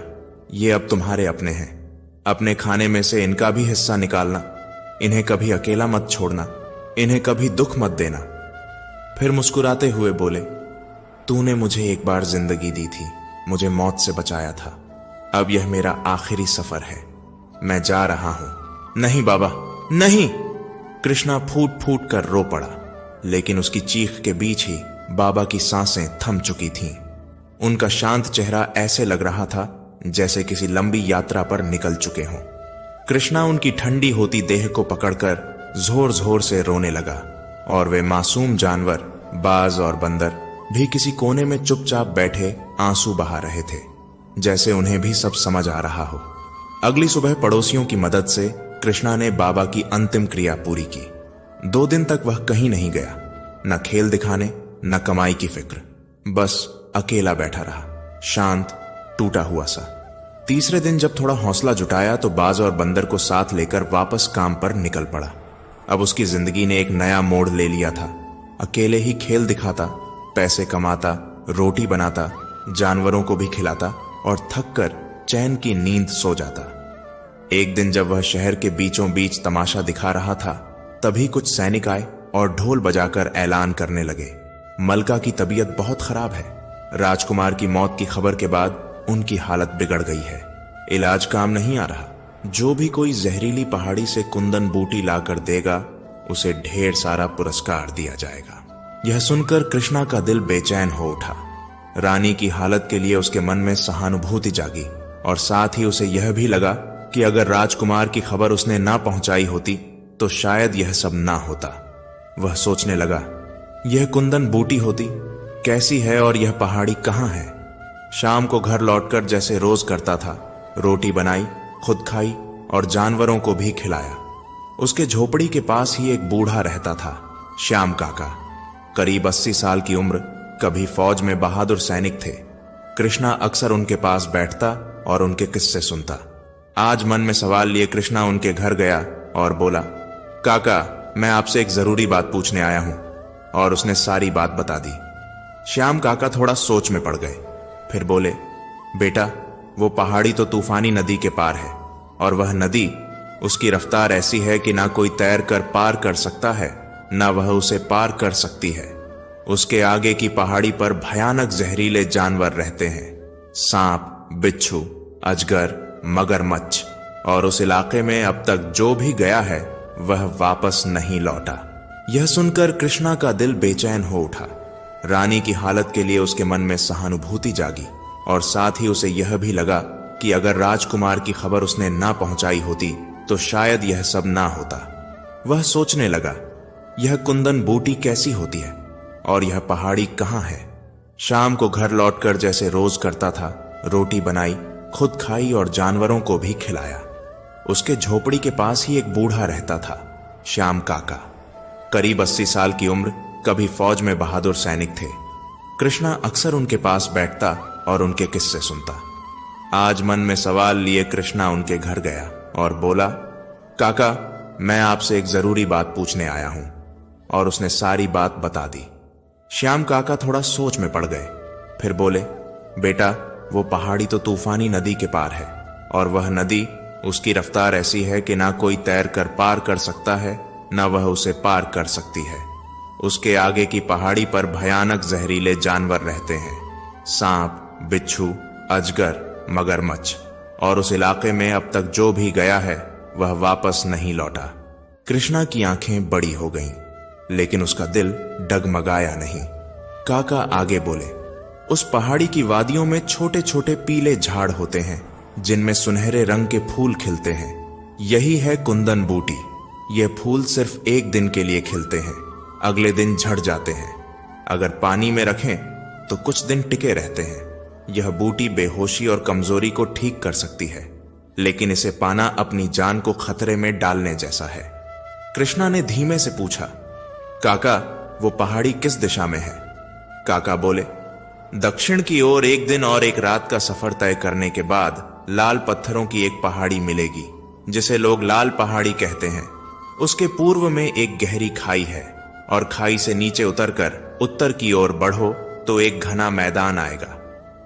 ये अब तुम्हारे अपने हैं। अपने खाने में से इनका भी हिस्सा निकालना। इन्हें कभी अकेला मत छोड़ना, इन्हें कभी दुख मत देना। फिर मुस्कुराते हुए बोले, तूने मुझे एक बार जिंदगी दी थी, मुझे मौत से बचाया था। अब यह मेरा आखिरी सफर है, मैं जा रहा हूं। नहीं बाबा, नहीं। कृष्णा फूट फूट कर रो पड़ा, लेकिन उसकी चीख के बीच ही बाबा की सांसें थम चुकी थीं। उनका शांत चेहरा ऐसे लग रहा था जैसे किसी लंबी यात्रा पर निकल चुके हों। कृष्णा उनकी ठंडी होती देह को पकड़कर जोर जोर से रोने लगा और वे मासूम जानवर, बाज और बंदर भी किसी कोने में चुपचाप बैठे आंसू बहा रहे थे, जैसे उन्हें भी सब समझ आ रहा हो। अगली सुबह पड़ोसियों की मदद से कृष्णा ने बाबा की अंतिम क्रिया पूरी की। 2 दिन तक वह कहीं नहीं गया, न खेल दिखाने न कमाई की फिक्र, बस अकेला बैठा रहा, शांत, टूटा हुआ सा। तीसरे दिन जब थोड़ा हौसला जुटाया तो बाज और बंदर को साथ लेकर वापस काम पर निकल पड़ा। अब उसकी जिंदगी ने एक नया मोड़ ले लिया था। अकेले ही खेल दिखाता, पैसे कमाता, रोटी बनाता, जानवरों को भी खिलाता और थक कर चैन की नींद सो जाता। एक दिन जब वह शहर के बीचों बीच तमाशा दिखा रहा था, तभी कुछ सैनिक आए और ढोल बजाकर ऐलान करने लगे, मलका की तबीयत बहुत खराब है। राजकुमार की मौत की खबर के बाद उनकी हालत बिगड़ गई है, इलाज काम नहीं आ रहा। जो भी कोई जहरीली पहाड़ी से कुंदन बूटी लाकर देगा, उसे ढेर सारा पुरस्कार दिया जाएगा। यह सुनकर कृष्णा का दिल बेचैन हो उठा। रानी की हालत के लिए उसके मन में सहानुभूति जागी और साथ ही उसे यह भी लगा कि अगर राजकुमार की खबर उसने ना पहुंचाई होती तो शायद यह सब ना होता। वह सोचने लगा, यह कुंदन बूटी होती कैसी है और यह पहाड़ी कहां है। शाम को घर लौटकर जैसे रोज करता था, रोटी बनाई, खुद खाई और जानवरों को भी खिलाया। उसके झोपड़ी के पास ही एक बूढ़ा रहता था, श्याम काका, करीब 80 साल की उम्र, कभी फौज में बहादुर सैनिक थे। कृष्णा अक्सर उनके पास बैठता और उनके किस्से सुनता। आज मन में सवाल लिए कृष्णा उनके घर गया और बोला, काका, मैं आपसे एक जरूरी बात पूछने आया हूं। और उसने सारी बात बता दी। श्याम काका थोड़ा सोच में पड़ गए, फिर बोले, बेटा, वो पहाड़ी तो तूफानी नदी के पार है और वह नदी, उसकी रफ्तार ऐसी है कि ना कोई तैर कर पार कर सकता है, ना वह उसे पार कर सकती है। उसके आगे की पहाड़ी पर भयानक जहरीले जानवर रहते हैं, सांप, बिच्छू, अजगर, मगरमच्छ, और उस इलाके में अब तक जो भी गया है वह वापस नहीं लौटा। यह सुनकर कृष्णा का दिल बेचैन हो उठा। रानी की हालत के लिए उसके मन में सहानुभूति जागी और साथ ही उसे यह भी लगा कि अगर राजकुमार की खबर उसने ना पहुंचाई होती तो शायद यह सब ना होता। वह सोचने लगा, यह कुंदन बूटी कैसी होती है और यह पहाड़ी कहां है। शाम को घर लौटकर जैसे रोज करता था, रोटी बनाई, खुद खाई और जानवरों को भी खिलाया। उसके झोपड़ी के पास ही एक बूढ़ा रहता था, श्याम काका, करीब 80 साल की उम्र, कभी फौज में बहादुर सैनिक थे। कृष्णा अक्सर उनके पास बैठता और उनके किस्से सुनता। आज मन में सवाल लिए कृष्णा उनके घर गया और बोला, काका, मैं आपसे एक जरूरी बात पूछने आया हूं। और उसने सारी बात बता दी। श्याम काका थोड़ा सोच में पड़ गए, फिर बोले, बेटा, वो पहाड़ी तो तूफानी नदी के पार है और वह नदी, उसकी रफ्तार ऐसी है कि ना कोई तैर कर पार कर सकता है, ना वह उसे पार कर सकती है। उसके आगे की पहाड़ी पर भयानक जहरीले जानवर रहते हैं, सांप, बिच्छू, अजगर, मगरमच्छ, और उस इलाके में अब तक जो भी गया है वह वापस नहीं लौटा। कृष्णा की आंखें बड़ी हो गईं, लेकिन उसका दिल डगमगाया नहीं। काका आगे बोले, उस पहाड़ी की वादियों में छोटे छोटे पीले झाड़ होते हैं जिनमें सुनहरे रंग के फूल खिलते हैं। यही है कुंदन बूटी। ये फूल सिर्फ एक दिन के लिए खिलते हैं, अगले दिन झड़ जाते हैं। अगर पानी में रखें तो कुछ दिन टिके रहते हैं। यह बूटी बेहोशी और कमजोरी को ठीक कर सकती है, लेकिन इसे पाना अपनी जान को खतरे में डालने जैसा है। कृष्णा ने धीमे से पूछा, काका, वो पहाड़ी किस दिशा में है? काका बोले, दक्षिण की ओर 1 दिन और 1 रात का सफर तय करने के बाद लाल पत्थरों की एक पहाड़ी मिलेगी, जिसे लोग लाल पहाड़ी कहते हैं। उसके पूर्व में एक गहरी खाई है और खाई से नीचे उतरकर उत्तर की ओर बढ़ो तो एक घना मैदान आएगा।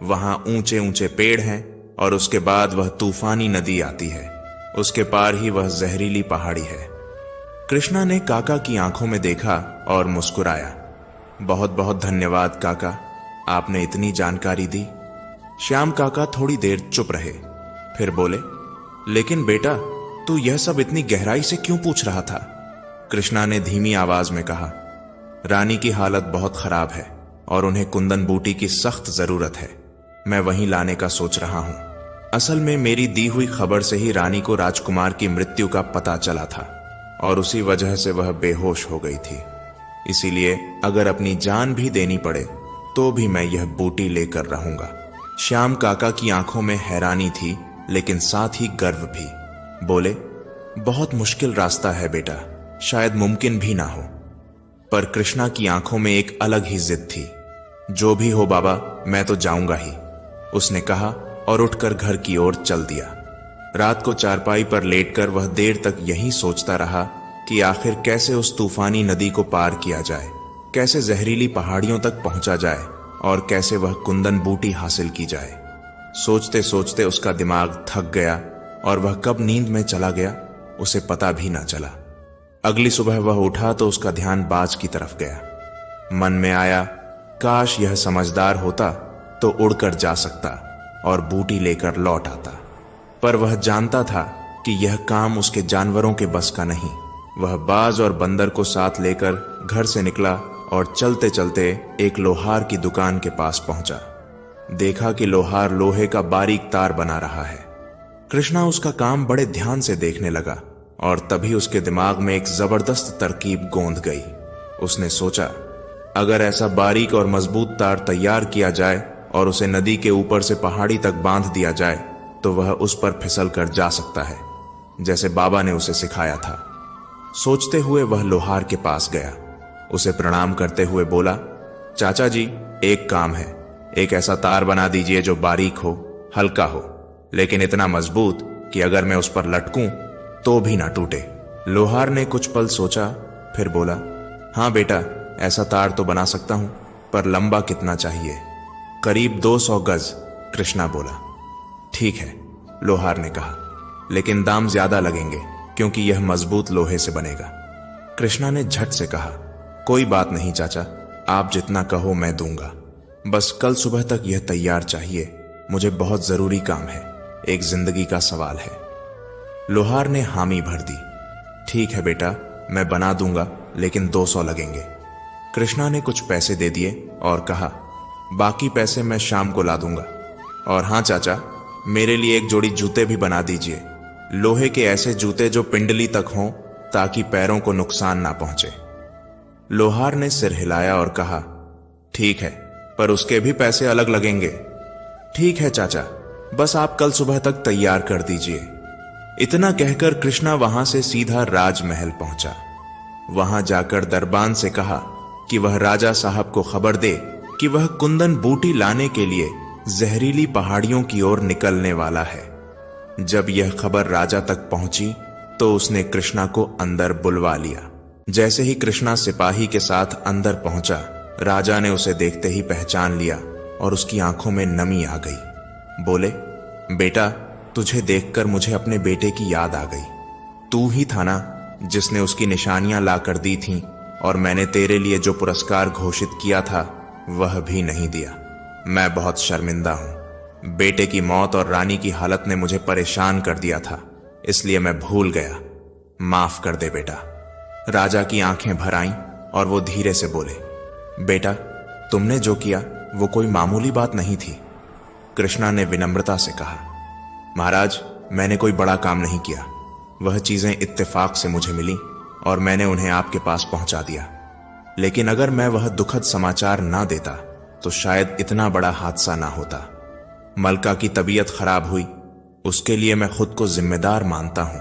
वहां ऊंचे ऊंचे पेड़ हैं और उसके बाद वह तूफानी नदी आती है। उसके पार ही वह जहरीली पहाड़ी है। कृष्णा ने काका की आंखों में देखा और मुस्कुराया। बहुत बहुत धन्यवाद काका, आपने इतनी जानकारी दी। श्याम काका थोड़ी देर चुप रहे, फिर बोले, लेकिन बेटा तू यह सब इतनी गहराई से क्यों पूछ रहा था? कृष्णा ने धीमी आवाज में कहा, रानी की हालत बहुत खराब है और उन्हें कुंदन बूटी की सख्त जरूरत है। मैं वहीं लाने का सोच रहा हूं। असल में मेरी दी हुई खबर से ही रानी को राजकुमार की मृत्यु का पता चला था और उसी वजह से वह बेहोश हो गई थी। इसीलिए अगर अपनी जान भी देनी पड़े तो भी मैं यह बूटी लेकर रहूंगा। श्याम काका की आंखों में हैरानी थी, लेकिन साथ ही गर्व भी। बोले, बहुत मुश्किल रास्ता है बेटा, शायद मुमकिन भी ना हो। पर कृष्णा की आंखों में एक अलग ही जिद थी। जो भी हो बाबा, मैं तो जाऊंगा ही, उसने कहा और उठकर घर की ओर चल दिया। रात को चारपाई पर लेटकर वह देर तक यही सोचता रहा कि आखिर कैसे उस तूफानी नदी को पार किया जाए, कैसे जहरीली पहाड़ियों तक पहुंचा जाए और कैसे वह कुंदन बूटी हासिल की जाए। सोचते सोचते उसका दिमाग थक गया और वह कब नींद में चला गया उसे पता भी ना चला। अगली सुबह वह उठा तो उसका ध्यान बाज की तरफ गया। मन में आया, काश यह समझदार होता तो उड़कर जा सकता और बूटी लेकर लौट आता। पर वह जानता था कि यह काम उसके जानवरों के बस का नहीं। वह बाज और बंदर को साथ लेकर घर से निकला और चलते चलते एक लोहार की दुकान के पास पहुंचा। देखा कि लोहार लोहे का बारीक तार बना रहा है। कृष्णा उसका काम बड़े ध्यान से देखने लगा और तभी उसके दिमाग में एक जबरदस्त तरकीब गोंद गई। उसने सोचा, अगर ऐसा बारीक और मजबूत तार तैयार किया जाए और उसे नदी के ऊपर से पहाड़ी तक बांध दिया जाए तो वह उस पर फिसल कर जा सकता है, जैसे बाबा ने उसे सिखाया था। सोचते हुए वह लोहार के पास गया। उसे प्रणाम करते हुए बोला, चाचा जी, एक काम है। एक ऐसा तार बना दीजिए जो बारीक हो, हल्का हो, लेकिन इतना मजबूत कि अगर मैं उस पर लटकूं तो भी ना टूटे। लोहार ने कुछ पल सोचा, फिर बोला, हाँ बेटा, ऐसा तार तो बना सकता हूं, पर लंबा कितना चाहिए? करीब 200 गज, कृष्णा बोला। ठीक है, लोहार ने कहा, लेकिन दाम ज्यादा लगेंगे क्योंकि यह मजबूत लोहे से बनेगा। कृष्णा ने झट से कहा, कोई बात नहीं चाचा, आप जितना कहो मैं दूंगा। बस कल सुबह तक यह तैयार चाहिए, मुझे बहुत जरूरी काम है, एक जिंदगी का सवाल है। लोहार ने हामी भर दी। ठीक है बेटा, मैं बना दूंगा, लेकिन 200 लगेंगे। कृष्णा ने कुछ पैसे दे दिए और कहा, बाकी पैसे मैं शाम को ला दूंगा। और हाँ चाचा, मेरे लिए एक जोड़ी जूते भी बना दीजिए, लोहे के ऐसे जूते जो पिंडली तक हों ताकि पैरों को नुकसान ना पहुंचे। लोहार ने सिर हिलाया और कहा, ठीक है, पर उसके भी पैसे अलग लगेंगे। ठीक है चाचा, बस आप कल सुबह तक तैयार कर दीजिए। इतना कहकर कृष्णा वहां से सीधा राजमहल पहुंचा। वहां जाकर दरबान से कहा कि वह राजा साहब को खबर दे कि वह कुंदन बूटी लाने के लिए जहरीली पहाड़ियों की ओर निकलने वाला है। जब यह खबर राजा तक पहुंची तो उसने कृष्णा को अंदर बुलवा लिया। जैसे ही कृष्णा सिपाही के साथ अंदर पहुंचा, राजा ने उसे देखते ही पहचान लिया और उसकी आंखों में नमी आ गई। बोले, बेटा, तुझे देखकर मुझे अपने बेटे की याद आ गई। तू ही था ना जिसने उसकी निशानियां लाकर दी थीं और मैंने तेरे लिए जो पुरस्कार घोषित किया था वह भी नहीं दिया। मैं बहुत शर्मिंदा हूं। बेटे की मौत और रानी की हालत ने मुझे परेशान कर दिया था, इसलिए मैं भूल गया। माफ कर दे बेटा। राजा की आंखें भर आईं और वो धीरे से बोले, बेटा, तुमने जो किया वो कोई मामूली बात नहीं थी। कृष्णा ने विनम्रता से कहा, महाराज, मैंने कोई बड़ा काम नहीं किया। वह चीजें इत्तेफाक से मुझे मिली और मैंने उन्हें आपके पास पहुंचा दिया। लेकिन अगर मैं वह दुखद समाचार ना देता तो शायद इतना बड़ा हादसा ना होता। मलका की तबीयत खराब हुई, उसके लिए मैं खुद को जिम्मेदार मानता हूं।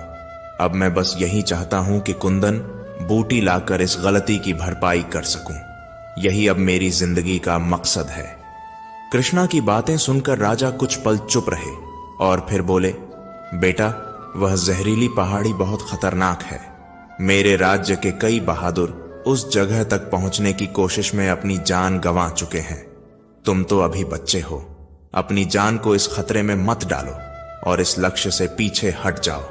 अब मैं बस यही चाहता हूं कि कुंदन बूटी लाकर इस गलती की भरपाई कर सकूं। यही अब मेरी जिंदगी का मकसद है। कृष्णा की बातें सुनकर राजा कुछ पल चुप रहे और फिर बोले, बेटा, वह जहरीली पहाड़ी बहुत खतरनाक है। मेरे राज्य के कई बहादुर उस जगह तक पहुंचने की कोशिश में अपनी जान गंवा चुके हैं। तुम तो अभी बच्चे हो, अपनी जान को इस खतरे में मत डालो और इस लक्ष्य से पीछे हट जाओ।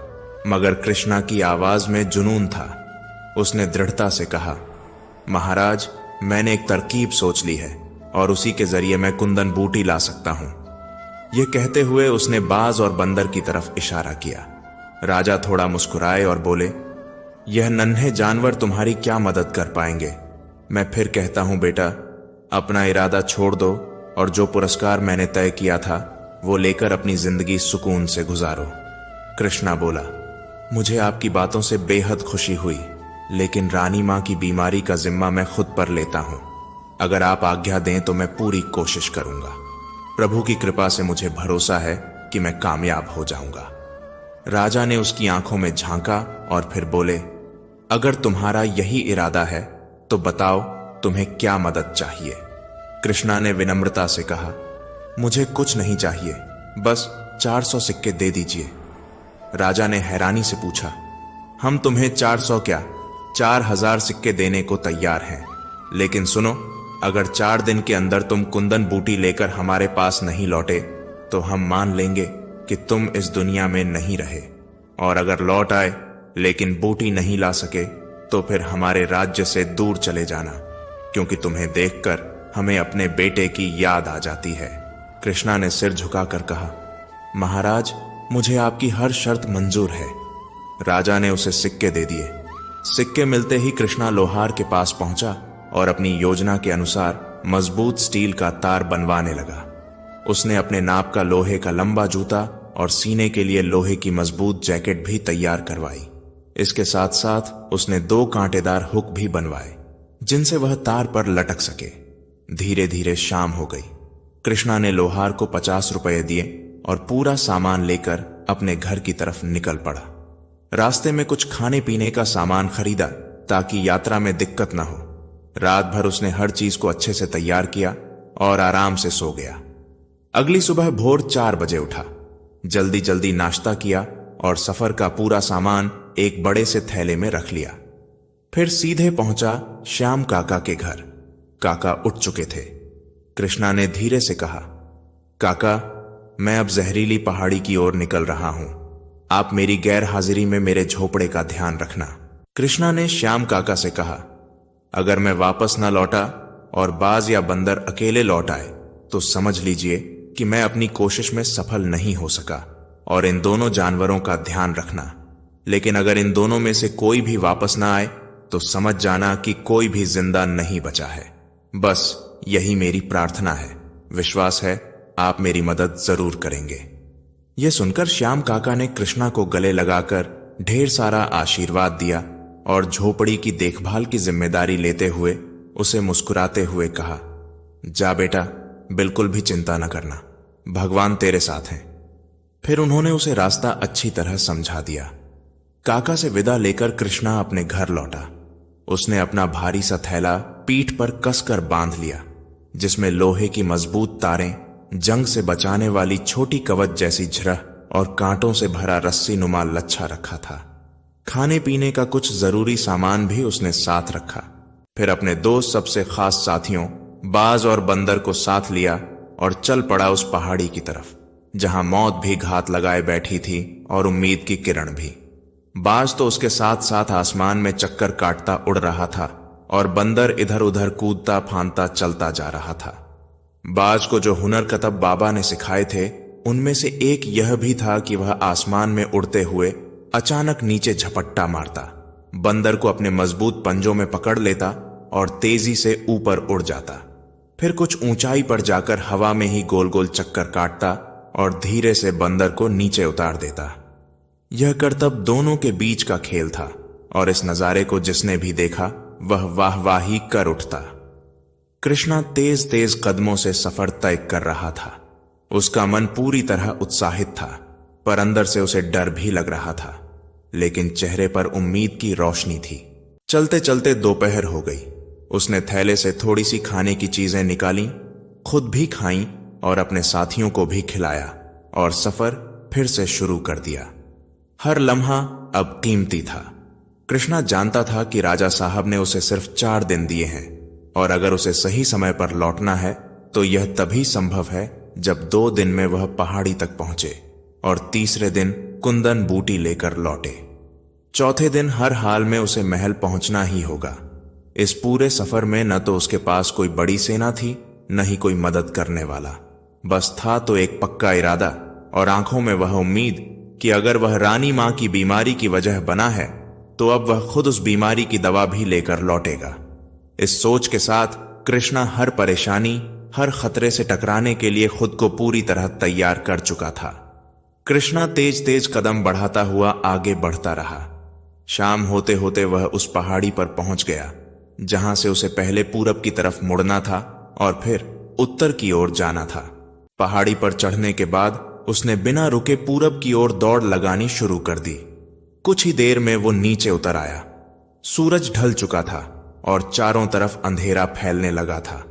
मगर कृष्णा की आवाज में जुनून था। उसने दृढ़ता से कहा, महाराज, मैंने एक तरकीब सोच ली है और उसी के जरिए मैं कुंदन बूटी ला सकता हूं। यह कहते हुए उसने बाज और बंदर की तरफ इशारा किया। राजा थोड़ा मुस्कुराए और बोले, यह नन्हे जानवर तुम्हारी क्या मदद कर पाएंगे। मैं फिर कहता हूं बेटा, अपना इरादा छोड़ दो और जो पुरस्कार मैंने तय किया था वो लेकर अपनी जिंदगी सुकून से गुजारो। कृष्णा बोला, मुझे आपकी बातों से बेहद खुशी हुई, लेकिन रानी मां की बीमारी का जिम्मा मैं खुद पर लेता हूं। अगर आप आज्ञा दें तो मैं पूरी कोशिश करूंगा। प्रभु की कृपा से मुझे भरोसा है कि मैं कामयाब हो जाऊंगा। राजा ने उसकी आंखों में झांका और फिर बोले, अगर तुम्हारा यही इरादा है तो बताओ तुम्हें क्या मदद चाहिए। कृष्णा ने विनम्रता से कहा, मुझे कुछ नहीं चाहिए, बस 400 सिक्के दे दीजिए। राजा ने हैरानी से पूछा, हम तुम्हें 400 क्या 4000 सिक्के देने को तैयार हैं, लेकिन सुनो, अगर 4 दिन के अंदर तुम कुंदन बूटी लेकर हमारे पास नहीं लौटे तो हम मान लेंगे कि तुम इस दुनिया में नहीं रहे, और अगर लौट आए लेकिन बूटी नहीं ला सके तो फिर हमारे राज्य से दूर चले जाना, क्योंकि तुम्हें देखकर हमें अपने बेटे की याद आ जाती है। कृष्णा ने सिर झुकाकर कहा, महाराज, मुझे आपकी हर शर्त मंजूर है। राजा ने उसे सिक्के दे दिए। सिक्के मिलते ही कृष्णा लोहार के पास पहुंचा और अपनी योजना के अनुसार मजबूत स्टील का तार बनवाने लगा। उसने अपने नाप का लोहे का लंबा जूता और सीने के लिए लोहे की मजबूत जैकेट भी तैयार करवाई। इसके साथ साथ उसने 2 कांटेदार हुक भी बनवाए जिनसे वह तार पर लटक सके। धीरे धीरे शाम हो गई। कृष्णा ने लोहार को 50 रुपए दिए और पूरा सामान लेकर अपने घर की तरफ निकल पड़ा। रास्ते में कुछ खाने पीने का सामान खरीदा ताकि यात्रा में दिक्कत न हो। रात भर उसने हर चीज को अच्छे से तैयार किया और आराम से सो गया। अगली सुबह भोर 4 बजे उठा, जल्दी जल्दी नाश्ता किया और सफर का पूरा सामान एक बड़े से थैले में रख लिया। फिर सीधे पहुंचा श्याम काका के घर। काका उठ चुके थे। कृष्णा ने धीरे से कहा, काका, मैं अब जहरीली पहाड़ी की ओर निकल रहा हूं। आप मेरी गैर हाजिरी में मेरे झोपड़े का ध्यान रखना। कृष्णा ने श्याम काका से कहा, अगर मैं वापस न लौटा और बाज या बंदर अकेले लौट आए तो समझ लीजिए कि मैं अपनी कोशिश में सफल नहीं हो सका, और इन दोनों जानवरों का ध्यान रखना। लेकिन अगर इन दोनों में से कोई भी वापस ना आए तो समझ जाना कि कोई भी जिंदा नहीं बचा है। बस यही मेरी प्रार्थना है। विश्वास है आप मेरी मदद जरूर करेंगे। यह सुनकर श्याम काका ने कृष्णा को गले लगाकर ढेर सारा आशीर्वाद दिया और झोपड़ी की देखभाल की जिम्मेदारी लेते हुए उसे मुस्कुराते हुए कहा, जा बेटा, बिल्कुल भी चिंता न करना, भगवान तेरे साथ हैं। फिर उन्होंने उसे रास्ता अच्छी तरह समझा दिया। काका से विदा लेकर कृष्णा अपने घर लौटा। उसने अपना भारी सा थैला पीठ पर कसकर बांध लिया, जिसमें लोहे की मजबूत तारें, जंग से बचाने वाली छोटी कवच जैसी झरह और कांटों से भरा रस्सी नुमा लच्छा रखा था। खाने पीने का कुछ जरूरी सामान भी उसने साथ रखा। फिर अपने 2 सबसे खास साथियों बाज और बंदर को साथ लिया और चल पड़ा उस पहाड़ी की तरफ, जहां मौत भी घात लगाए बैठी थी और उम्मीद की किरण भी। बाज तो उसके साथ साथ आसमान में चक्कर काटता उड़ रहा था और बंदर इधर उधर कूदता फांदता चलता जा रहा था। बाज को जो हुनर कतब बाबा ने सिखाए थे उनमें से एक यह भी था कि वह आसमान में उड़ते हुए अचानक नीचे झपट्टा मारता, बंदर को अपने मजबूत पंजों में पकड़ लेता और तेजी से ऊपर उड़ जाता। फिर कुछ ऊंचाई पर जाकर हवा में ही गोल गोल चक्कर काटता और धीरे से बंदर को नीचे उतार देता। यह करतब दोनों के बीच का खेल था और इस नजारे को जिसने भी देखा वह वाहवाही कर उठता। कृष्णा तेज तेज कदमों से सफर तय कर रहा था। उसका मन पूरी तरह उत्साहित था, पर अंदर से उसे डर भी लग रहा था, लेकिन चेहरे पर उम्मीद की रोशनी थी। चलते चलते दोपहर हो गई। उसने थैले से थोड़ी सी खाने की चीजें निकाली, खुद भी खाईं और अपने साथियों को भी खिलाया और सफर फिर से शुरू कर दिया। हर लम्हा अब कीमती था। कृष्णा जानता था कि राजा साहब ने उसे सिर्फ 4 दिन दिए हैं और अगर उसे सही समय पर लौटना है तो यह तभी संभव है जब 2 दिन में वह पहाड़ी तक पहुंचे और तीसरे दिन कुंदन बूटी लेकर लौटे। चौथे दिन हर हाल में उसे महल पहुंचना ही होगा। इस पूरे सफर में न तो उसके पास कोई बड़ी सेना थी न ही कोई मदद करने वाला। बस था तो एक पक्का इरादा और आंखों में वह उम्मीद कि अगर वह रानी मां की बीमारी की वजह बना है तो अब वह खुद उस बीमारी की दवा भी लेकर लौटेगा। इस सोच के साथ कृष्णा हर परेशानी, हर खतरे से टकराने के लिए खुद को पूरी तरह तैयार कर चुका था। कृष्णा तेज तेज कदम बढ़ाता हुआ आगे बढ़ता रहा। शाम होते होते वह उस पहाड़ी पर पहुंच गया जहां से उसे पहले पूरब की तरफ मुड़ना था और फिर उत्तर की ओर जाना था। पहाड़ी पर चढ़ने के बाद उसने बिना रुके पूरब की ओर दौड़ लगानी शुरू कर दी। कुछ ही देर में वो नीचे उतर आया। सूरज ढल चुका था और चारों तरफ अंधेरा फैलने लगा था,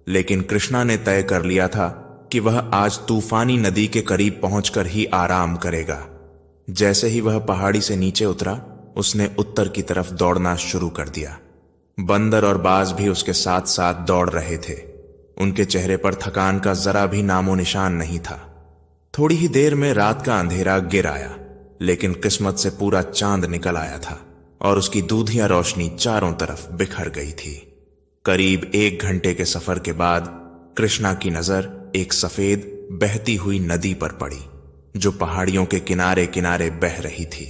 लेकिन कृष्णा ने तय कर लिया था कि वह आज तूफानी नदी के करीब पहुंचकर ही आराम करेगा। जैसे ही वह पहाड़ी से नीचे उतरा, उसने उत्तर की तरफ दौड़ना शुरू कर दिया। बंदर और बाज भी उसके साथ साथ दौड़ रहे थे। उनके चेहरे पर थकान का जरा भी नामो निशान नहीं था। थोड़ी ही देर में रात का अंधेरा गिर आया, लेकिन किस्मत से पूरा चांद निकल आया था और उसकी दूधिया रोशनी चारों तरफ बिखर गई थी। करीब 1 घंटे के सफर के बाद कृष्णा की नजर एक सफेद बहती हुई नदी पर पड़ी जो पहाड़ियों के किनारे किनारे बह रही थी।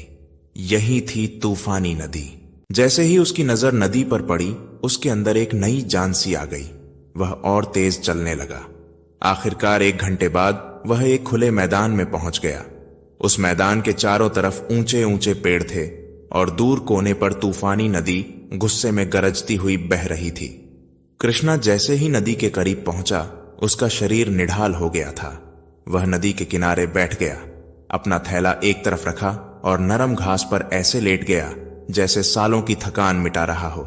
यही थी तूफानी नदी। जैसे ही उसकी नजर नदी पर पड़ी, उसके अंदर एक नई जान सी आ गई। वह और तेज चलने लगा। आखिरकार 1 घंटे बाद वह एक खुले मैदान में पहुंच गया। उस मैदान के चारों तरफ ऊंचे ऊंचे पेड़ थे और दूर कोने पर तूफानी नदी गुस्से में गरजती हुई बह रही थी। कृष्णा जैसे ही नदी के करीब पहुंचा, उसका शरीर निढाल हो गया था। वह नदी के किनारे बैठ गया, अपना थैला एक तरफ रखा और नरम घास पर ऐसे लेट गया जैसे सालों की थकान मिटा रहा हो।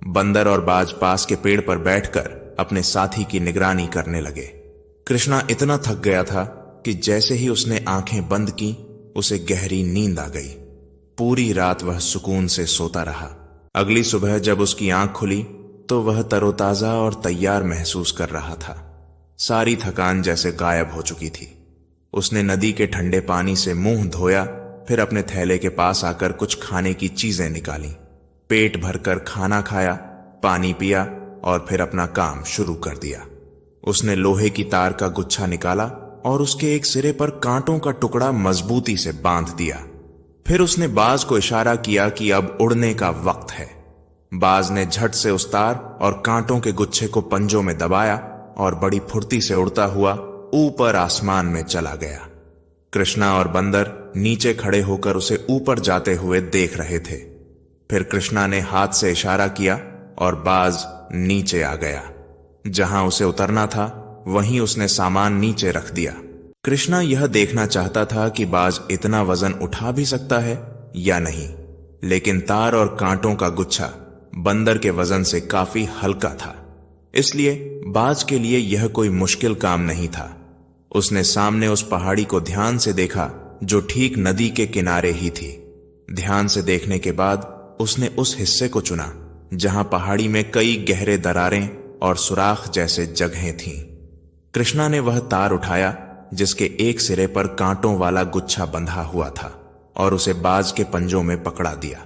बंदर और बाज पास के पेड़ पर बैठकर अपने साथी की निगरानी करने लगे। कृष्णा इतना थक गया था कि जैसे ही उसने आंखें बंद की, उसे गहरी नींद आ गई। पूरी रात वह सुकून से सोता रहा। अगली सुबह जब उसकी आंख खुली तो वह तरोताजा और तैयार महसूस कर रहा था। सारी थकान जैसे गायब हो चुकी थी। उसने नदी के ठंडे पानी से मुंह धोया, फिर अपने थैले के पास आकर कुछ खाने की चीजें निकाली। पेट भरकर खाना खाया, पानी पिया और फिर अपना काम शुरू कर दिया। उसने लोहे की तार का गुच्छा निकाला और उसके एक सिरे पर कांटों का टुकड़ा मजबूती से बांध दिया। फिर उसने बाज को इशारा किया कि अब उड़ने का वक्त है। बाज ने झट से उस तार और कांटों के गुच्छे को पंजों में दबाया और बड़ी फुर्ती से उड़ता हुआ ऊपर आसमान में चला गया। कृष्णा और बंदर नीचे खड़े होकर उसे ऊपर जाते हुए देख रहे थे। फिर कृष्णा ने हाथ से इशारा किया और बाज नीचे आ गया। जहां उसे उतरना था वहीं उसने सामान नीचे रख दिया। कृष्णा यह देखना चाहता था कि बाज इतना वजन उठा भी सकता है या नहीं, लेकिन तार और कांटों का गुच्छा बंदर के वजन से काफी हल्का था, इसलिए बाज के लिए यह कोई मुश्किल काम नहीं था। उसने सामने उस पहाड़ी को ध्यान से देखा जो ठीक नदी के किनारे ही थी। ध्यान से देखने के बाद उसने उस हिस्से को चुना जहां पहाड़ी में कई गहरे दरारें और सुराख जैसे जगहें थीं। कृष्णा ने वह तार उठाया जिसके एक सिरे पर कांटों वाला गुच्छा बंधा हुआ था और उसे बाज के पंजों में पकड़ा दिया।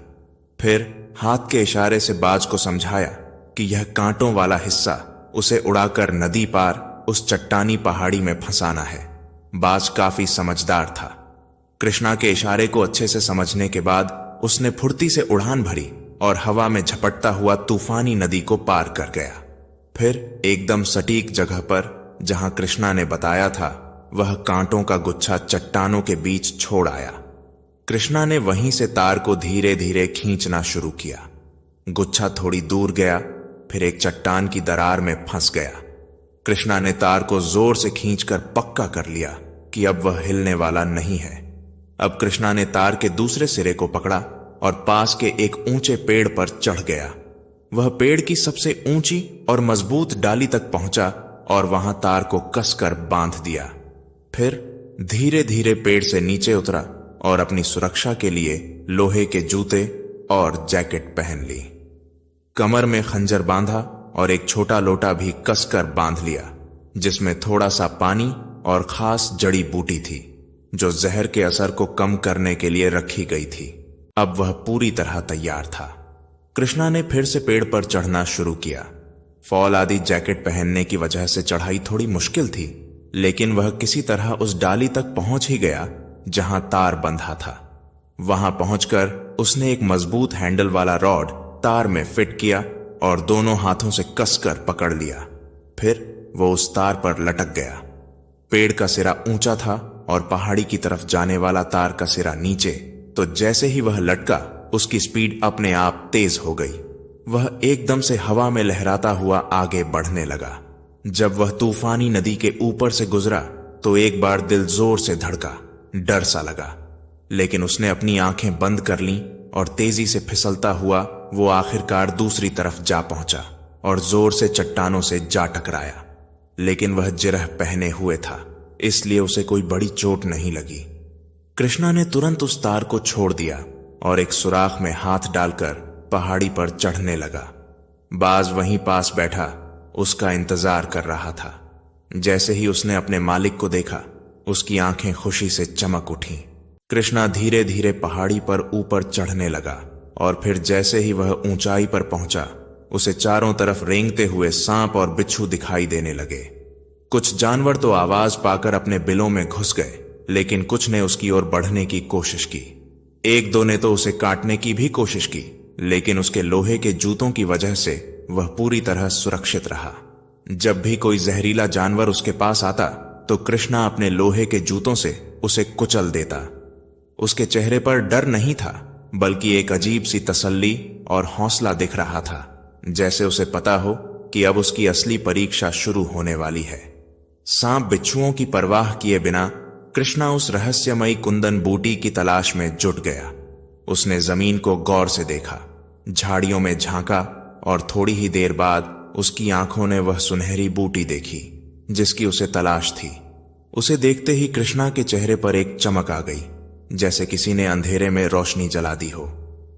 फिर हाथ के इशारे से बाज को समझाया कि यह कांटों वाला हिस्सा उसे उड़ाकर नदी पार उस चट्टानी पहाड़ी में फंसाना है। बाज काफी समझदार था। कृष्णा के इशारे को अच्छे से समझने के बाद उसने फुर्ती से उड़ान भरी और हवा में झपटता हुआ तूफानी नदी को पार कर गया। फिर एकदम सटीक जगह पर जहां कृष्णा ने बताया था, वह कांटों का गुच्छा चट्टानों के बीच छोड़ आया। कृष्णा ने वहीं से तार को धीरे धीरे खींचना शुरू किया। गुच्छा थोड़ी दूर गया, फिर एक चट्टान की दरार में फंस गया। कृष्णा ने तार को जोर से खींचकर पक्का कर लिया कि अब वह हिलने वाला नहीं है। अब कृष्णा ने तार के दूसरे सिरे को पकड़ा और पास के एक ऊंचे पेड़ पर चढ़ गया। वह पेड़ की सबसे ऊंची और मजबूत डाली तक पहुंचा और वहां तार को कसकर बांध दिया। फिर धीरे धीरे पेड़ से नीचे उतरा और अपनी सुरक्षा के लिए लोहे के जूते और जैकेट पहन ली। कमर में खंजर बांधा और एक छोटा लोटा भी कसकर बांध लिया, जिसमें थोड़ा सा पानी और खास जड़ी बूटी थी जो जहर के असर को कम करने के लिए रखी गई थी। अब वह पूरी तरह तैयार था। कृष्णा ने फिर से पेड़ पर चढ़ना शुरू किया। फॉल आदि जैकेट पहनने की वजह से चढ़ाई थोड़ी मुश्किल थी, लेकिन वह किसी तरह उस डाली तक पहुंच ही गया जहां तार बंधा था। वहां पहुंचकर उसने एक मजबूत हैंडल वाला रॉड तार में फिट किया और दोनों हाथों से कसकर पकड़ लिया। फिर वो उस तार पर लटक गया। पेड़ का सिरा ऊंचा था और पहाड़ी की तरफ जाने वाला तार का सिरा नीचे, तो जैसे ही वह लटका उसकी स्पीड अपने आप तेज हो गई। वह एकदम से हवा में लहराता हुआ आगे बढ़ने लगा। जब वह तूफानी नदी के ऊपर से गुजरा तो एक बार दिल जोर से धड़का, डर सा लगा, लेकिन उसने अपनी आंखें बंद कर लीं और तेजी से फिसलता हुआ वो आखिरकार दूसरी तरफ जा पहुंचा और जोर से चट्टानों से जा टकराया। लेकिन वह जिरह पहने हुए था, इसलिए उसे कोई बड़ी चोट नहीं लगी। कृष्णा ने तुरंत उस तार को छोड़ दिया और एक सुराख में हाथ डालकर पहाड़ी पर चढ़ने लगा। बाज वहीं पास बैठा उसका इंतजार कर रहा था। जैसे ही उसने अपने मालिक को देखा, उसकी आंखें खुशी से चमक उठीं। कृष्णा धीरे धीरे पहाड़ी पर ऊपर चढ़ने लगा और फिर जैसे ही वह ऊंचाई पर पहुंचा, उसे चारों तरफ रेंगते हुए सांप और बिच्छू दिखाई देने लगे। कुछ जानवर तो आवाज पाकर अपने बिलों में घुस गए, लेकिन कुछ ने उसकी ओर बढ़ने की कोशिश की। एक दो ने तो उसे काटने की भी कोशिश की, लेकिन उसके लोहे के जूतों की वजह से वह पूरी तरह सुरक्षित रहा। जब भी कोई जहरीला जानवर उसके पास आता तो कृष्णा अपने लोहे के जूतों से उसे कुचल देता। उसके चेहरे पर डर नहीं था, बल्कि एक अजीब सी तसल्ली और हौसला दिख रहा था, जैसे उसे पता हो कि अब उसकी असली परीक्षा शुरू होने वाली है। सांप बिच्छुओं की परवाह किए बिना कृष्णा उस रहस्यमयी कुंदन बूटी की तलाश में जुट गया। उसने जमीन को गौर से देखा, झाड़ियों में झांका और थोड़ी ही देर बाद उसकी आंखों ने वह सुनहरी बूटी देखी जिसकी उसे तलाश थी। उसे देखते ही कृष्णा के चेहरे पर एक चमक आ गई, जैसे किसी ने अंधेरे में रोशनी जला दी हो।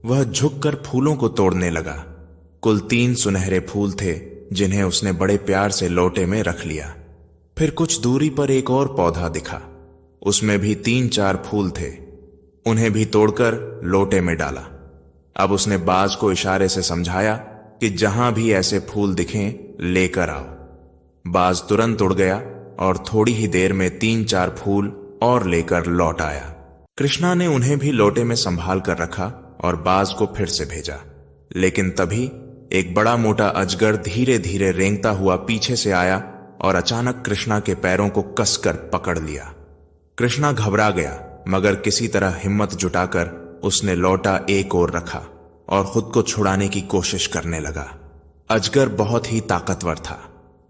वह झुककर फूलों को तोड़ने लगा। कुल 3 सुनहरे फूल थे जिन्हें उसने बड़े प्यार से लोटे में रख लिया। फिर कुछ दूरी पर एक और पौधा दिखा, उसमें भी 3-4 फूल थे। उन्हें भी तोड़कर लोटे में डाला। अब उसने बाज को इशारे से समझाया कि जहां भी ऐसे फूल दिखें लेकर आओ। बाज तुरंत उड़ गया और थोड़ी ही देर में 3-4 फूल और लेकर लौट आया। कृष्णा ने उन्हें भी लोटे में संभाल कर रखा और बाज को फिर से भेजा। लेकिन तभी एक बड़ा मोटा अजगर धीरे धीरे रेंगता हुआ पीछे से आया और अचानक कृष्णा के पैरों को कसकर पकड़ लिया। कृष्णा घबरा गया, मगर किसी तरह हिम्मत जुटाकर उसने लोटा एक ओर रखा और खुद को छुड़ाने की कोशिश करने लगा। अजगर बहुत ही ताकतवर था।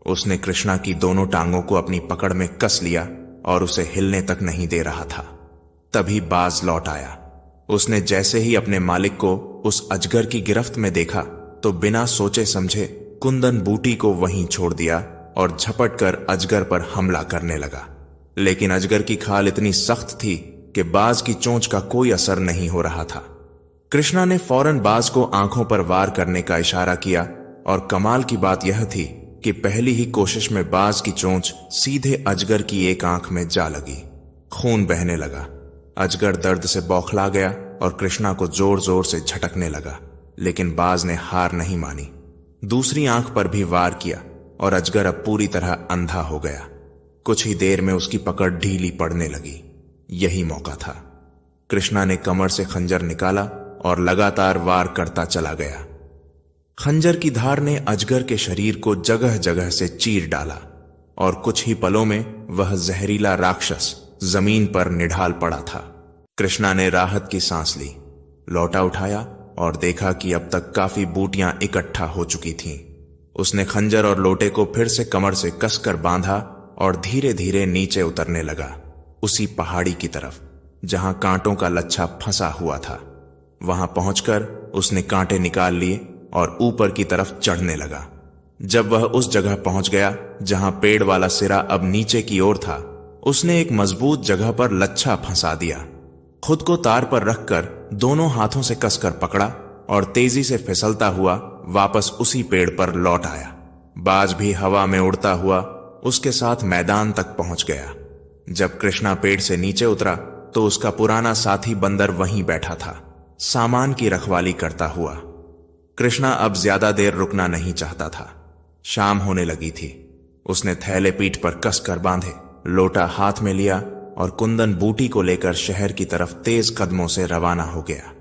उसने कृष्णा की दोनों टांगों को अपनी पकड़ में कस लिया और उसे हिलने तक नहीं दे रहा था। तभी बाज लौट आया। उसने जैसे ही अपने मालिक को उस अजगर की गिरफ्त में देखा तो बिना सोचे समझे कुंदन बूटी को वहीं छोड़ दिया और झपट कर अजगर पर हमला करने लगा। लेकिन अजगर की खाल इतनी सख्त थी कि बाज की चोंच का कोई असर नहीं हो रहा था। कृष्णा ने फौरन बाज को आंखों पर वार करने का इशारा किया और कमाल की बात यह थी कि पहली ही कोशिश में बाज की चोंच सीधे अजगर की एक आंख में जा लगी। खून बहने लगा। अजगर दर्द से बौखला गया और कृष्णा को जोर जोर से झटकने लगा, लेकिन बाज ने हार नहीं मानी। दूसरी आंख पर भी वार किया और अजगर अब पूरी तरह अंधा हो गया। कुछ ही देर में उसकी पकड़ ढीली पड़ने लगी। यही मौका था। कृष्णा ने कमर से खंजर निकाला और लगातार वार करता चला गया। खंजर की धार ने अजगर के शरीर को जगह जगह से चीर डाला और कुछ ही पलों में वह जहरीला राक्षस जमीन पर निढाल पड़ा था। कृष्णा ने राहत की सांस ली, लौटा उठाया और देखा कि अब तक काफी बूटियां इकट्ठा हो चुकी थीं। उसने खंजर और लोटे को फिर से कमर से कसकर बांधा और धीरे धीरे नीचे उतरने लगा, उसी पहाड़ी की तरफ जहां कांटों का लच्छा फंसा हुआ था। वहां पहुंचकर उसने कांटे निकाल लिए और ऊपर की तरफ चढ़ने लगा। जब वह उस जगह पहुंच गया जहां पेड़ वाला सिरा अब नीचे की ओर था, उसने एक मजबूत जगह पर लच्छा फंसा दिया। खुद को तार पर रखकर दोनों हाथों से कसकर पकड़ा और तेजी से फिसलता हुआ वापस उसी पेड़ पर लौट आया। बाज भी हवा में उड़ता हुआ उसके साथ मैदान तक पहुंच गया। जब कृष्णा पेड़ से नीचे उतरा तो उसका पुराना साथी बंदर वहीं बैठा था, सामान की रखवाली करता हुआ। कृष्णा अब ज्यादा देर रुकना नहीं चाहता था। शाम होने लगी थी। उसने थैले पीठ पर कसकर बांधे, लोटा हाथ में लिया और कुंदन बूटी को लेकर शहर की तरफ तेज कदमों से रवाना हो गया।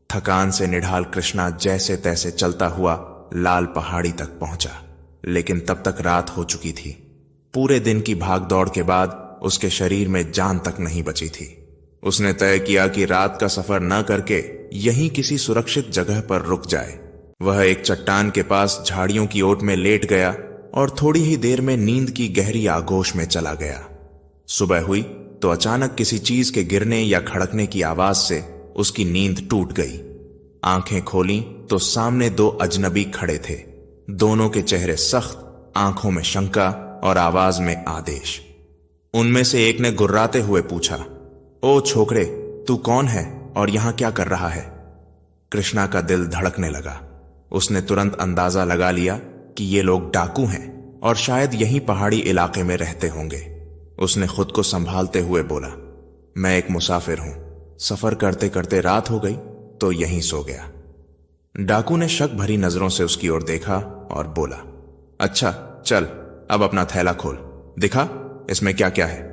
थकान से निढाल कृष्णा जैसे तैसे चलता हुआ लाल पहाड़ी तक पहुंचा, लेकिन तब तक रात हो चुकी थी। पूरे दिन की भागदौड़ के बाद उसके शरीर में जान तक नहीं बची थी। उसने तय किया कि रात का सफर न करके यहीं किसी सुरक्षित जगह पर रुक जाए। वह एक चट्टान के पास झाड़ियों की ओट में लेट गया और थोड़ी ही देर में नींद की गहरी आगोश में चला गया। सुबह हुई तो अचानक किसी चीज के गिरने या खड़कने की आवाज से उसकी नींद टूट गई। आंखें खोलीं तो सामने दो अजनबी खड़े थे। दोनों के चेहरे सख्त, आंखों में शंका और आवाज में आदेश। उनमें से एक ने गुर्राते हुए पूछा, ओ छोकरे, तू कौन है और यहां क्या कर रहा है? कृष्णा का दिल धड़कने लगा। उसने तुरंत अंदाजा लगा लिया कि ये लोग डाकू हैं और शायद यहीं पहाड़ी इलाके में रहते होंगे। उसने खुद को संभालते हुए बोला, मैं एक मुसाफिर हूं, सफर करते करते रात हो गई तो यहीं सो गया। डाकू ने शक भरी नजरों से उसकी ओर देखा और बोला, अच्छा चल, अब अपना थैला खोल, दिखा इसमें क्या क्या है।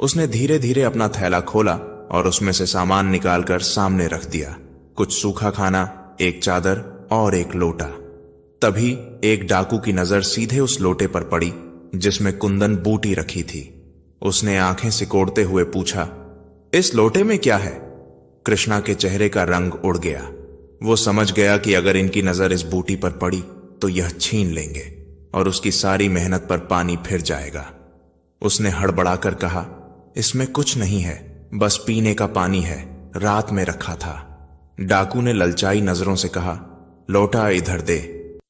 उसने धीरे धीरे अपना थैला खोला और उसमें से सामान निकालकर सामने रख दिया। कुछ सूखा खाना, एक चादर और एक लोटा। तभी एक डाकू की नजर सीधे उस लोटे पर पड़ी जिसमें कुंदन बूटी रखी थी। उसने आंखें सिकोड़ते हुए पूछा, इस लोटे में क्या है? कृष्णा के चेहरे का रंग उड़ गया। वो समझ गया कि अगर इनकी नजर इस बूटी पर पड़ी तो यह छीन लेंगे और उसकी सारी मेहनत पर पानी फिर जाएगा। उसने हड़बड़ाकर कहा, इसमें कुछ नहीं है, बस पीने का पानी है, रात में रखा था। डाकू ने ललचाई नजरों से कहा, लोटा इधर दे।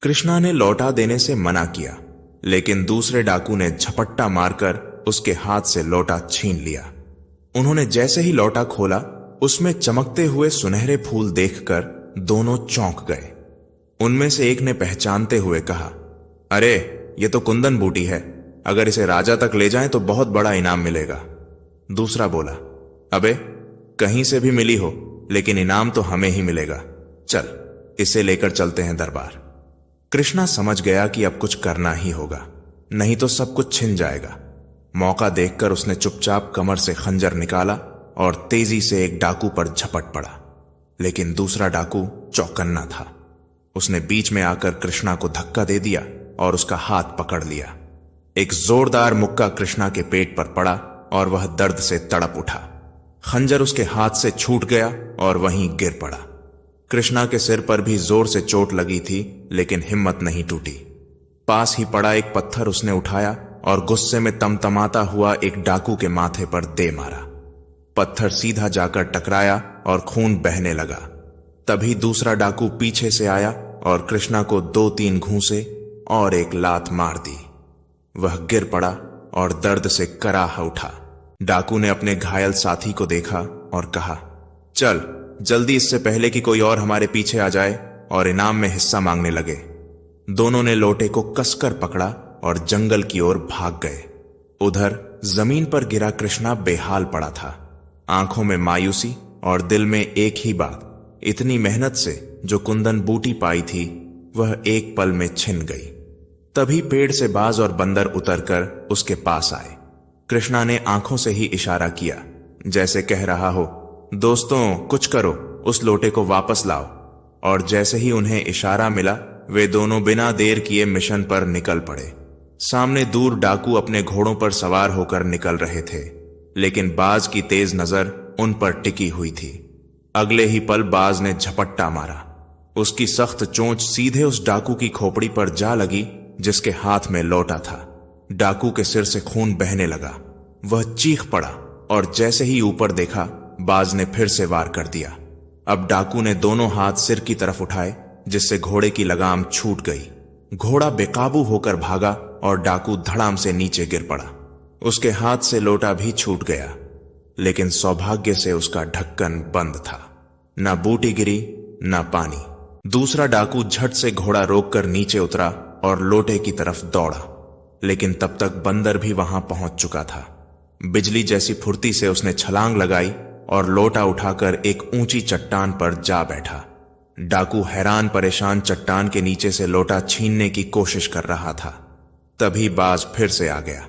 कृष्णा ने लौटा देने से मना किया, लेकिन दूसरे डाकू ने झपट्टा मारकर उसके हाथ से लोटा छीन लिया। उन्होंने जैसे ही लोटा खोला, उसमें चमकते हुए सुनहरे फूल देखकर दोनों चौंक गए। उनमें से एक ने पहचानते हुए कहा, अरे ये तो कुंदन बूटी है, अगर इसे राजा तक ले जाएं तो बहुत बड़ा इनाम मिलेगा। दूसरा बोला, अबे कहीं से भी मिली हो, लेकिन इनाम तो हमें ही मिलेगा, चल इसे लेकर चलते हैं दरबार। कृष्णा समझ गया कि अब कुछ करना ही होगा, नहीं तो सब कुछ छिन जाएगा। मौका देखकर उसने चुपचाप कमर से खंजर निकाला और तेजी से एक डाकू पर झपट पड़ा, लेकिन दूसरा डाकू चौकन्ना था। उसने बीच में आकर कृष्णा को धक्का दे दिया और उसका हाथ पकड़ लिया। एक जोरदार मुक्का कृष्णा के पेट पर पड़ा और वह दर्द से तड़प उठा। खंजर उसके हाथ से छूट गया और वहीं गिर पड़ा। कृष्णा के सिर पर भी जोर से चोट लगी थी, लेकिन हिम्मत नहीं टूटी। पास ही पड़ा एक पत्थर उसने उठाया और गुस्से में तमतमाता हुआ एक डाकू के माथे पर दे मारा। पत्थर सीधा जाकर टकराया और खून बहने लगा। तभी दूसरा डाकू पीछे से आया और कृष्णा को 2-3 घूंसे और एक लात मार दी। वह गिर पड़ा और दर्द से कराह उठा। डाकू ने अपने घायल साथी को देखा और कहा, चल जल्दी, इससे पहले कि कोई और हमारे पीछे आ जाए और इनाम में हिस्सा मांगने लगे। दोनों ने लोटे को कसकर पकड़ा और जंगल की ओर भाग गए। उधर जमीन पर गिरा कृष्णा बेहाल पड़ा था, आंखों में मायूसी और दिल में एक ही बात, इतनी मेहनत से जो कुंदन बूटी पाई थी वह एक पल में छिन गई। तभी पेड़ से बाज और बंदर उतरकर उसके पास आए। कृष्णा ने आंखों से ही इशारा किया, जैसे कह रहा हो, दोस्तों कुछ करो, उस लोटे को वापस लाओ। और जैसे ही उन्हें इशारा मिला, वे दोनों बिना देर किए मिशन पर निकल पड़े। सामने दूर डाकू अपने घोड़ों पर सवार होकर निकल रहे थे, लेकिन बाज की तेज नजर उन पर टिकी हुई थी। अगले ही पल बाज ने झपट्टा मारा। उसकी सख्त चोंच सीधे उस डाकू की खोपड़ी पर जा लगी जिसके हाथ में लोटा था। डाकू के सिर से खून बहने लगा। वह चीख पड़ा और जैसे ही ऊपर देखा, बाज ने फिर से वार कर दिया। अब डाकू ने दोनों हाथ सिर की तरफ उठाए, जिससे घोड़े की लगाम छूट गई। घोड़ा बेकाबू होकर भागा और डाकू धड़ाम से नीचे गिर पड़ा। उसके हाथ से लोटा भी छूट गया, लेकिन सौभाग्य से उसका ढक्कन बंद था। न बूटी गिरी न पानी। दूसरा डाकू झट से घोड़ा रोककर नीचे उतरा और लोटे की तरफ दौड़ा, लेकिन तब तक बंदर भी वहां पहुंच चुका था। बिजली जैसी फुर्ती से उसने छलांग लगाई और लोटा उठाकर एक ऊंची चट्टान पर जा बैठा। डाकू हैरान परेशान चट्टान के नीचे से लोटा छीनने की कोशिश कर रहा था। तभी बाज फिर से आ गया।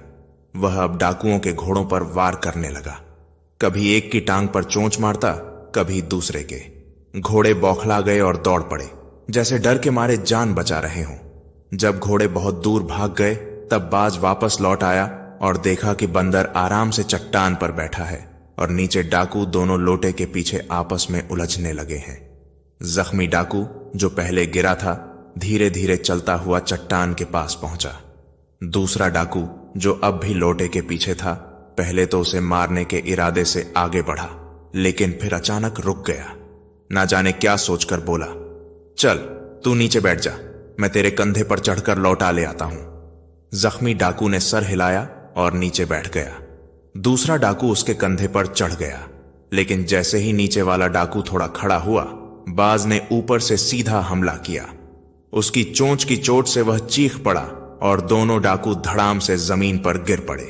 वह अब डाकुओं के घोड़ों पर वार करने लगा। कभी एक की टांग पर चोंच मारता, कभी दूसरे के। घोड़े बौखला गए और दौड़ पड़े, जैसे डर के मारे जान बचा रहे हों। जब घोड़े बहुत दूर भाग गए, तब बाज वापस लौट आया और देखा कि बंदर आराम से चट्टान पर बैठा है और नीचे डाकू दोनों लोटे के पीछे आपस में उलझने लगे हैं। जख्मी डाकू, जो पहले गिरा था, धीरे धीरे चलता हुआ चट्टान के पास पहुंचा। दूसरा डाकू, जो अब भी लोटे के पीछे था, पहले तो उसे मारने के इरादे से आगे बढ़ा, लेकिन फिर अचानक रुक गया। ना जाने क्या सोचकर बोला, चल तू नीचे बैठ जा, मैं तेरे कंधे पर चढ़कर लौटा ले आता हूं। जख्मी डाकू ने सर हिलाया और नीचे बैठ गया। दूसरा डाकू उसके कंधे पर चढ़ गया, लेकिन जैसे ही नीचे वाला डाकू थोड़ा खड़ा हुआ, बाज ने ऊपर से सीधा हमला किया। उसकी चोंच की चोट से वह चीख पड़ा और दोनों डाकू धड़ाम से जमीन पर गिर पड़े।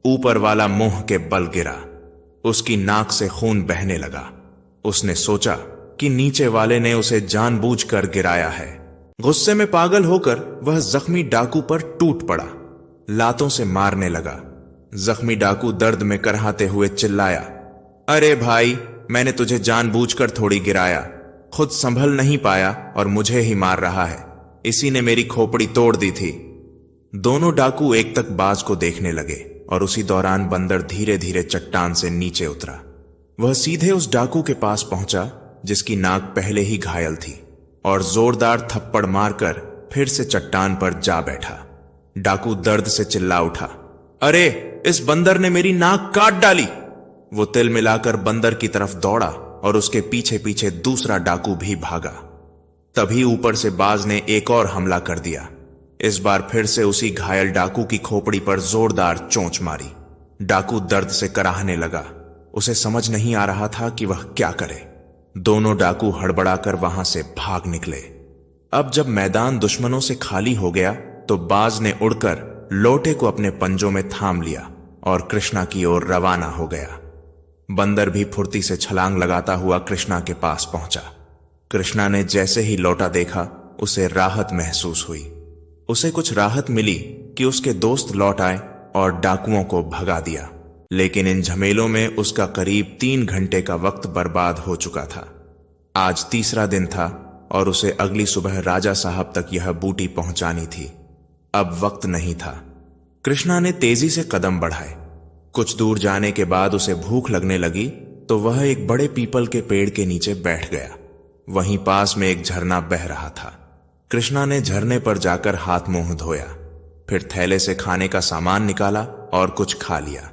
ऊपर वाला मुंह के बल गिरा। उसकी नाक से खून बहने लगा। उसने सोचा कि नीचे वाले ने उसे जानबूझकर गिराया है। गुस्से में पागल होकर वह जख्मी डाकू पर टूट पड़ा, लातों से मारने लगा। जख्मी डाकू दर्द में करहाते हुए चिल्लाया, अरे भाई, मैंने तुझे जानबूझकर थोड़ी गिराया, खुद संभल नहीं पाया और मुझे ही मार रहा है। इसी ने मेरी खोपड़ी तोड़ दी थी। दोनों डाकू एक तक बाज को देखने लगे और उसी दौरान बंदर धीरे धीरे चट्टान से नीचे उतरा। वह सीधे उस डाकू के पास पहुंचा जिसकी नाक पहले ही घायल थी और जोरदार थप्पड़ मारकर फिर से चट्टान पर जा बैठा। डाकू दर्द से चिल्ला उठा, अरे इस बंदर ने मेरी नाक काट डाली। वो तिल मिलाकर बंदर की तरफ दौड़ा और उसके पीछे पीछे दूसरा डाकू भी भागा। तभी ऊपर से बाज ने एक और हमला कर दिया। इस बार फिर से उसी घायल डाकू की खोपड़ी पर जोरदार चोंच मारी। डाकू दर्द से कराहने लगा। उसे समझ नहीं आ रहा था कि वह क्या करे। दोनों डाकू हड़बड़ाकर वहां से भाग निकले। अब जब मैदान दुश्मनों से खाली हो गया, तो बाज ने उड़कर लोटे को अपने पंजों में थाम लिया और कृष्णा की ओर रवाना हो गया। बंदर भी फुर्ती से छलांग लगाता हुआ कृष्णा के पास पहुंचा। कृष्णा ने जैसे ही लोटा देखा, उसे राहत महसूस हुई। उसे कुछ राहत मिली कि उसके दोस्त लौट आए और डाकुओं को भगा दिया, लेकिन इन झमेलों में उसका करीब 3 घंटे का वक्त बर्बाद हो चुका था। आज तीसरा दिन था और उसे अगली सुबह राजा साहब तक यह बूटी पहुंचानी थी। अब वक्त नहीं था। कृष्णा ने तेजी से कदम बढ़ाए। कुछ दूर जाने के बाद उसे भूख लगने लगी, तो वह एक बड़े पीपल के पेड़ के नीचे बैठ गया। वहीं पास में एक झरना बह रहा था। कृष्णा ने झरने पर जाकर हाथ मुंह धोया, फिर थैले से खाने का सामान निकाला और कुछ खा लिया।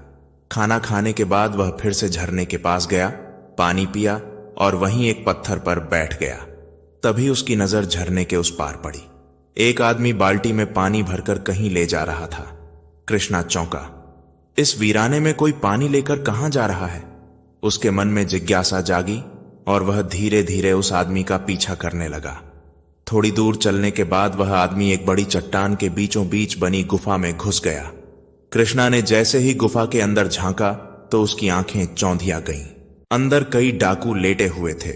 खाना खाने के बाद वह फिर से झरने के पास गया, पानी पिया और वहीं एक पत्थर पर बैठ गया। तभी उसकी नजर झरने के उस पार पड़ी। एक आदमी बाल्टी में पानी भरकर कहीं ले जा रहा था। कृष्णा चौंका। इस वीराने में कोई पानी लेकर कहां जा रहा है? उसके मन में जिज्ञासा जागी और वह धीरे धीरे उस आदमी का पीछा करने लगा। थोड़ी दूर चलने के बाद वह आदमी एक बड़ी चट्टान के बीचों बीच बनी गुफा में घुस गया। कृष्णा ने जैसे ही गुफा के अंदर झांका, तो उसकी आंखें चौंधिया गईं। अंदर कई डाकू लेटे हुए थे।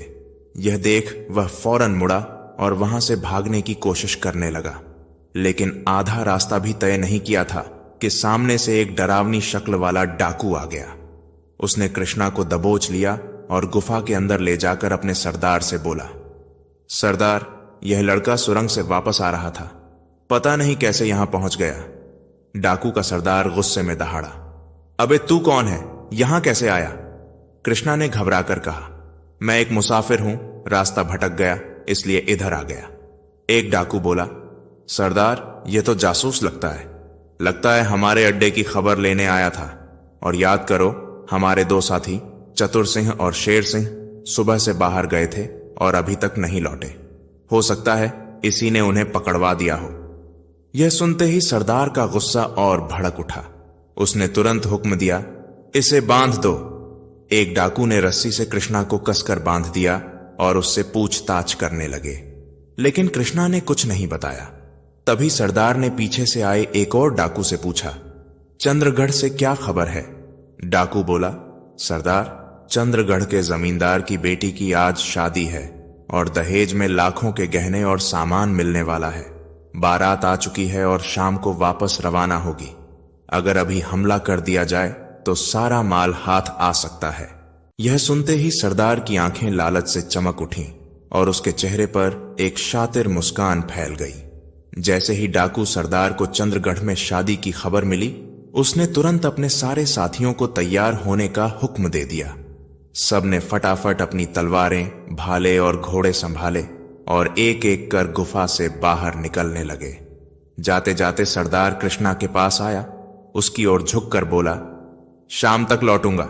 यह देख वह फौरन मुड़ा और वहां से भागने की कोशिश करने लगा, लेकिन आधा रास्ता भी तय नहीं किया था कि सामने से एक डरावनी शक्ल वाला डाकू आ गया। उसने कृष्णा को दबोच लिया और गुफा के अंदर ले जाकर अपने सरदार से बोला, सरदार, यह लड़का सुरंग से वापस आ रहा था, पता नहीं कैसे यहां पहुंच गया। डाकू का सरदार गुस्से में दहाड़ा, अबे तू कौन है, यहां कैसे आया? कृष्णा ने घबराकर कहा, मैं एक मुसाफिर हूं, रास्ता भटक गया, इसलिए इधर आ गया। एक डाकू बोला, सरदार, यह तो जासूस लगता है हमारे अड्डे की खबर लेने आया था। और याद करो, हमारे 2 साथी चतुर सिंह और शेर सिंह सुबह से बाहर गए थे और अभी तक नहीं लौटे। हो सकता है इसी ने उन्हें पकड़वा दिया हो। यह सुनते ही सरदार का गुस्सा और भड़क उठा। उसने तुरंत हुक्म दिया, इसे बांध दो। एक डाकू ने रस्सी से कृष्णा को कसकर बांध दिया और उससे पूछताछ करने लगे, लेकिन कृष्णा ने कुछ नहीं बताया। तभी सरदार ने पीछे से आए एक और डाकू से पूछा, चंद्रगढ़ से क्या खबर है? डाकू बोला, सरदार, चंद्रगढ़ के जमींदार की बेटी की आज शादी है और दहेज में लाखों के गहने और सामान मिलने वाला है। बारात आ चुकी है और शाम को वापस रवाना होगी। अगर अभी हमला कर दिया जाए तो सारा माल हाथ आ सकता है। यह सुनते ही सरदार की आंखें लालच से चमक उठीं और उसके चेहरे पर एक शातिर मुस्कान फैल गई। जैसे ही डाकू सरदार को चंद्रगढ़ में शादी की खबर मिली, उसने तुरंत अपने सारे साथियों को तैयार होने का हुक्म दे दिया। सब ने फटाफट अपनी तलवारें, भाले और घोड़े संभाले और एक एक कर गुफा से बाहर निकलने लगे। जाते जाते सरदार कृष्णा के पास आया, उसकी ओर झुककर बोला, शाम तक लौटूंगा।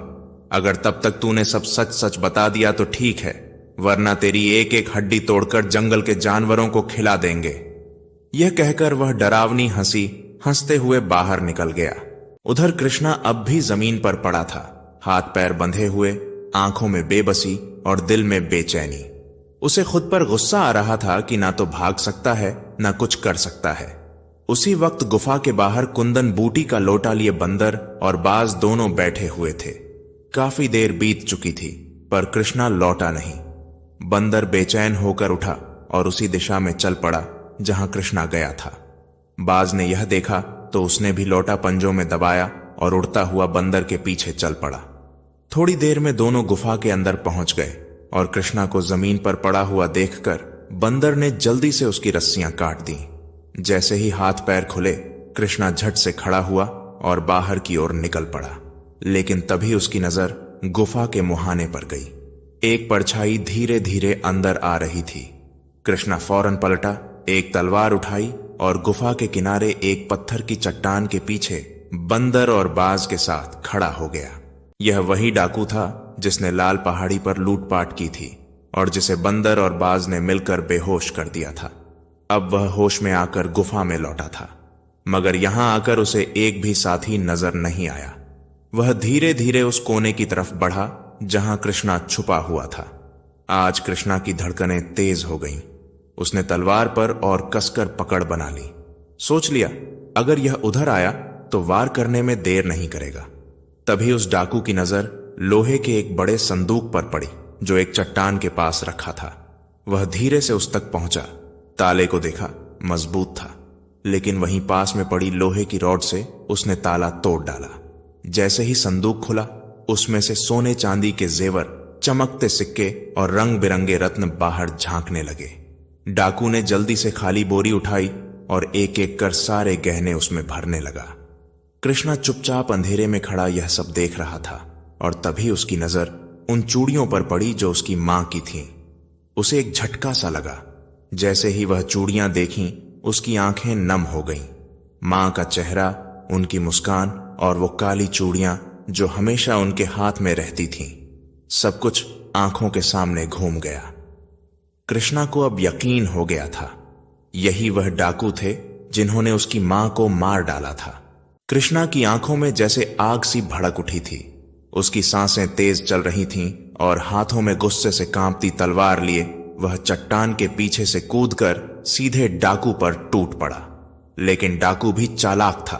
अगर तब तक तूने सब सच सच बता दिया तो ठीक है, वरना तेरी एक एक हड्डी तोड़कर जंगल के जानवरों को खिला देंगे। यह कहकर वह डरावनी हंसी हंसते हुए बाहर निकल गया। उधर कृष्णा अब भी जमीन पर पड़ा था, हाथ पैर बंधे हुए, आंखों में बेबसी और दिल में बेचैनी। उसे खुद पर गुस्सा आ रहा था कि ना तो भाग सकता है ना कुछ कर सकता है। उसी वक्त गुफा के बाहर कुंदन बूटी का लोटा लिए बंदर और बाज दोनों बैठे हुए थे। काफी देर बीत चुकी थी पर कृष्णा लौटा नहीं। बंदर बेचैन होकर उठा और उसी दिशा में चल पड़ा जहां कृष्णा गया था। बाज ने यह देखा तो उसने भी लोटा पंजों में दबाया और उड़ता हुआ बंदर के पीछे चल पड़ा। थोड़ी देर में दोनों गुफा के अंदर पहुंच गए और कृष्णा को जमीन पर पड़ा हुआ देखकर बंदर ने जल्दी से उसकी रस्सियां काट दी। जैसे ही हाथ पैर खुले, कृष्णा झट से खड़ा हुआ और बाहर की ओर निकल पड़ा। लेकिन तभी उसकी नजर गुफा के मुहाने पर गई। एक परछाई धीरे धीरे अंदर आ रही थी। कृष्णा फौरन पलटा, एक तलवार उठाई और गुफा के किनारे एक पत्थर की चट्टान के पीछे बंदर और बाज के साथ खड़ा हो गया। यह वही डाकू था जिसने लाल पहाड़ी पर लूटपाट की थी और जिसे बंदर और बाज ने मिलकर बेहोश कर दिया था। अब वह होश में आकर गुफा में लौटा था, मगर यहां आकर उसे एक भी साथी नजर नहीं आया। वह धीरे धीरे उस कोने की तरफ बढ़ा जहां कृष्णा छुपा हुआ था। आज कृष्णा की धड़कनें तेज हो गईं। उसने तलवार पर और कसकर पकड़ बना ली। सोच लिया, अगर यह उधर आया तो वार करने में देर नहीं करेगा। तभी उस डाकू की नजर लोहे के एक बड़े संदूक पर पड़ी जो एक चट्टान के पास रखा था। वह धीरे से उस तक पहुंचा। ताले को देखा, मजबूत था, लेकिन वहीं पास में पड़ी लोहे की रॉड से उसने ताला तोड़ डाला। जैसे ही संदूक खुला, उसमें से सोने चांदी के जेवर, चमकते सिक्के और रंग बिरंगे रत्न बाहर झांकने लगे। डाकू ने जल्दी से खाली बोरी उठाई और एक एक कर सारे गहने उसमें भरने लगा। कृष्णा चुपचाप अंधेरे में खड़ा यह सब देख रहा था और तभी उसकी नजर उन चूड़ियों पर पड़ी जो उसकी मां की थीं। उसे एक झटका सा लगा। जैसे ही वह चूड़ियां देखीं, उसकी आंखें नम हो गईं। मां का चेहरा, उनकी मुस्कान और वो काली चूड़ियां जो हमेशा उनके हाथ में रहती थीं, सब कुछ आंखों के सामने घूम गया। कृष्णा को अब यकीन हो गया था, यही वह डाकू थे जिन्होंने उसकी मां को मार डाला था। कृष्णा की आंखों में जैसे आग सी भड़क उठी थी। उसकी सांसें तेज चल रही थीं और हाथों में गुस्से से कांपती तलवार लिए वह चट्टान के पीछे से कूदकर सीधे डाकू पर टूट पड़ा। लेकिन डाकू भी चालाक था।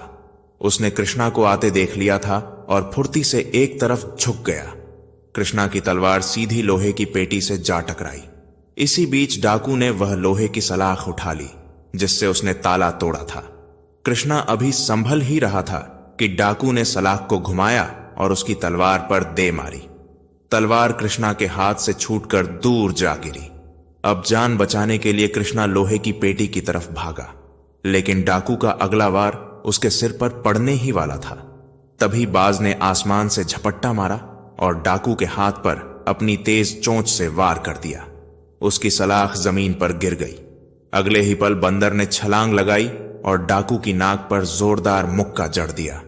उसने कृष्णा को आते देख लिया था और फुर्ती से एक तरफ झुक गया। कृष्णा की तलवार सीधी लोहे की पेटी से जा टकराई। इसी बीच डाकू ने वह लोहे की सलाख उठा ली जिससे उसने ताला तोड़ा था। कृष्णा अभी संभल ही रहा था कि डाकू ने सलाख को घुमाया और उसकी तलवार पर दे मारी। तलवार कृष्णा के हाथ से छूटकर दूर जा गिरी। अब जान बचाने के लिए कृष्णा लोहे की पेटी की तरफ भागा, लेकिन डाकू का अगला वार उसके सिर पर पड़ने ही वाला था। तभी बाज ने आसमान से झपट्टा मारा और डाकू के हाथ पर अपनी तेज चोंच से वार कर दिया। उसकी सलाख जमीन पर गिर गई। अगले ही पल बंदर ने छलांग लगाई और डाकू की नाक पर जोरदार मुक्का जड़ दिया।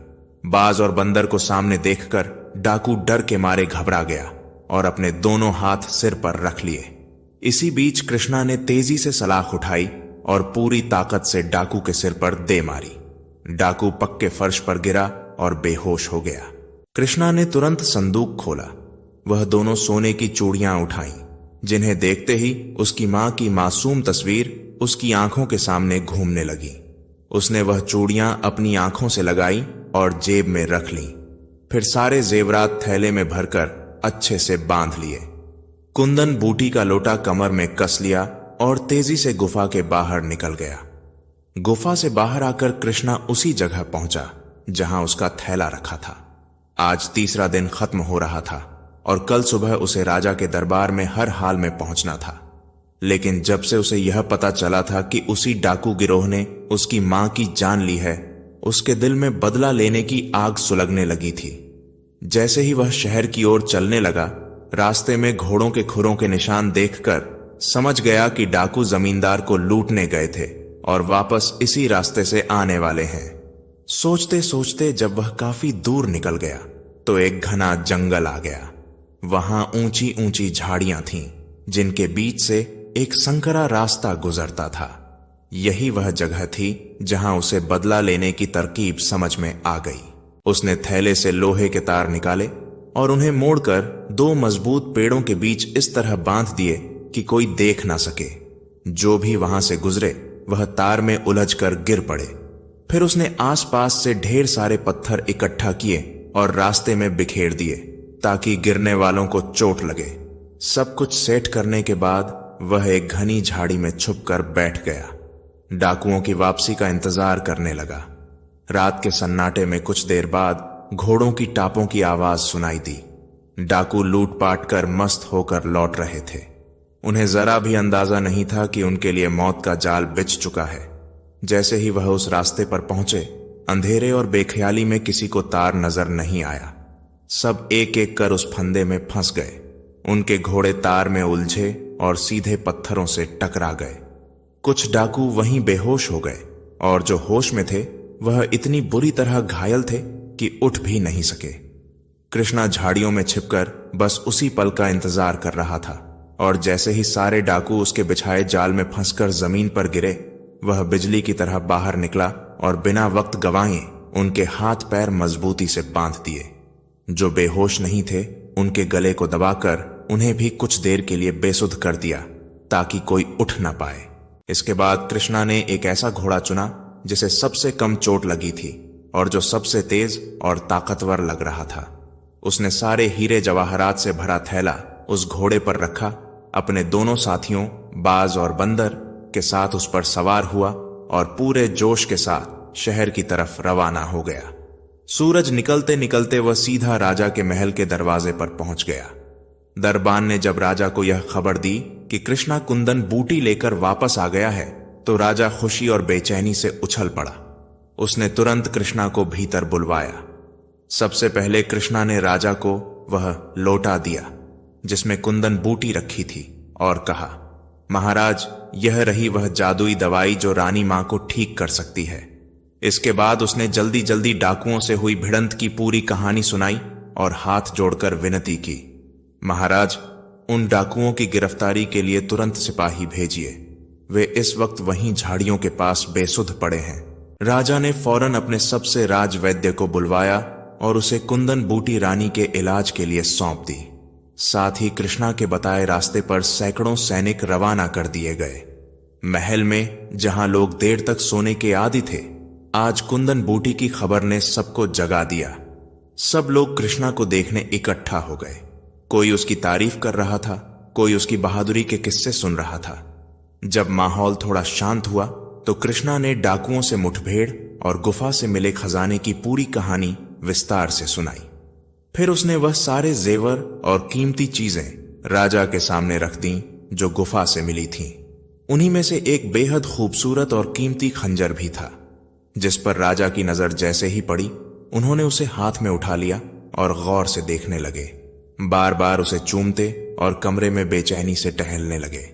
बाज और बंदर को सामने देखकर डाकू डर के मारे घबरा गया और अपने दोनों हाथ सिर पर रख लिए। इसी बीच कृष्णा ने तेजी से सलाख उठाई और पूरी ताकत से डाकू के सिर पर दे मारी। डाकू पक्के फर्श पर गिरा और बेहोश हो गया। कृष्णा ने तुरंत संदूक खोला। वह दोनों सोने की चूड़ियां उठाईं, जिन्हें देखते ही उसकी मां की मासूम तस्वीर उसकी आंखों के सामने घूमने लगी। उसने वह चूड़ियां अपनी आंखों से लगाई और जेब में रख लीं। फिर सारे जेवरात थैले में भरकर अच्छे से बांध लिए। कुंदन बूटी का लोटा कमर में कस लिया और तेजी से गुफा के बाहर निकल गया। गुफा से बाहर आकर कृष्णा उसी जगह पहुंचा जहां उसका थैला रखा था। आज तीसरा दिन खत्म हो रहा था और कल सुबह उसे राजा के दरबार में हर हाल में पहुंचना था। लेकिन जब से उसे यह पता चला था कि उसी डाकू गिरोह ने उसकी मां की जान ली है, उसके दिल में बदला लेने की आग सुलगने लगी थी। जैसे ही वह शहर की ओर चलने लगा, रास्ते में घोड़ों के खुरों के निशान देखकर समझ गया कि डाकू जमींदार को लूटने गए थे और वापस इसी रास्ते से आने वाले हैं। सोचते सोचते जब वह काफी दूर निकल गया तो एक घना जंगल आ गया। वहां ऊंची ऊंची झाड़ियां थीं, जिनके बीच से एक संकरा रास्ता गुजरता था। यही वह जगह थी जहां उसे बदला लेने की तरकीब समझ में आ गई। उसने थैले से लोहे के तार निकाले और उन्हें मोड़कर 2 मजबूत पेड़ों के बीच इस तरह बांध दिए कि कोई देख ना सके। जो भी वहां से गुजरे वह तार में उलझकर गिर पड़े। फिर उसने आसपास से ढेर सारे पत्थर इकट्ठा किए और रास्ते में बिखेर दिए ताकि गिरने वालों को चोट लगे। सब कुछ सेट करने के बाद वह एक घनी झाड़ी में छुपकर बैठ गया। डाकुओं की वापसी का इंतजार करने लगा। रात के सन्नाटे में कुछ देर बाद घोड़ों की टापों की आवाज सुनाई दी। डाकू लूटपाट कर मस्त होकर लौट रहे थे। उन्हें जरा भी अंदाजा नहीं था कि उनके लिए मौत का जाल बिछ चुका है। जैसे ही वह उस रास्ते पर पहुंचे, अंधेरे और बेख्याली में किसी को तार नजर नहीं आया। सब एक एक कर उस फंदे में फंस गए। उनके घोड़े तार में उलझे और सीधे पत्थरों से टकरा गए। कुछ डाकू वहीं बेहोश हो गए और जो होश में थे वह इतनी बुरी तरह घायल थे कि उठ भी नहीं सके। कृष्णा झाड़ियों में छिपकर बस उसी पल का इंतजार कर रहा था और जैसे ही सारे डाकू उसके बिछाए जाल में फंसकर जमीन पर गिरे, वह बिजली की तरह बाहर निकला और बिना वक्त गंवाए उनके हाथ पैर मजबूती से बांध दिए। जो बेहोश नहीं थे उनके गले को दबाकर उन्हें भी कुछ देर के लिए बेसुध कर दिया ताकि कोई उठ ना पाए। इसके बाद कृष्णा ने एक ऐसा घोड़ा चुना जिसे सबसे कम चोट लगी थी और जो सबसे तेज और ताकतवर लग रहा था। उसने सारे हीरे जवाहरात से भरा थैला उस घोड़े पर रखा, अपने दोनों साथियों बाज और बंदर के साथ उस पर सवार हुआ और पूरे जोश के साथ शहर की तरफ रवाना हो गया। सूरज निकलते निकलते वह सीधा राजा के महल के दरवाजे पर पहुंच गया। दरबान ने जब राजा को यह खबर दी कि कृष्णा कुंदन बूटी लेकर वापस आ गया है, तो राजा खुशी और बेचैनी से उछल पड़ा। उसने तुरंत कृष्णा को भीतर बुलवाया। सबसे पहले कृष्णा ने राजा को वह लोटा दिया जिसमें कुंदन बूटी रखी थी और कहा, महाराज, यह रही वह जादुई दवाई जो रानी मां को ठीक कर सकती है। इसके बाद उसने जल्दी जल्दी डाकुओं से हुई भिड़ंत की पूरी कहानी सुनाई और हाथ जोड़कर विनती की, महाराज, उन डाकुओं की गिरफ्तारी के लिए तुरंत सिपाही भेजिए। वे इस वक्त वहीं झाड़ियों के पास बेसुध पड़े हैं। राजा ने फौरन अपने सबसे राजवैद्य को बुलवाया और उसे कुंदन बूटी रानी के इलाज के लिए सौंप दी। साथ ही कृष्णा के बताए रास्ते पर सैकड़ों सैनिक रवाना कर दिए गए। महल में जहां लोग देर तक सोने के आदी थे, आज कुंदन बूटी की खबर ने सबको जगा दिया। सब लोग कृष्णा को देखने इकट्ठा हो गए। कोई उसकी तारीफ कर रहा था, कोई उसकी बहादुरी के किस्से सुन रहा था। जब माहौल थोड़ा शांत हुआ तो कृष्णा ने डाकुओं से मुठभेड़ और गुफा से मिले खजाने की पूरी कहानी विस्तार से सुनाई। फिर उसने वह सारे जेवर और कीमती चीजें राजा के सामने रख दी जो गुफा से मिली थीं। उन्हीं में से एक बेहद खूबसूरत और कीमती खंजर भी था, जिस पर राजा की नजर जैसे ही पड़ी उन्होंने उसे हाथ में उठा लिया और गौर से देखने लगे। बार बार उसे चूमते और कमरे में बेचैनी से टहलने लगे।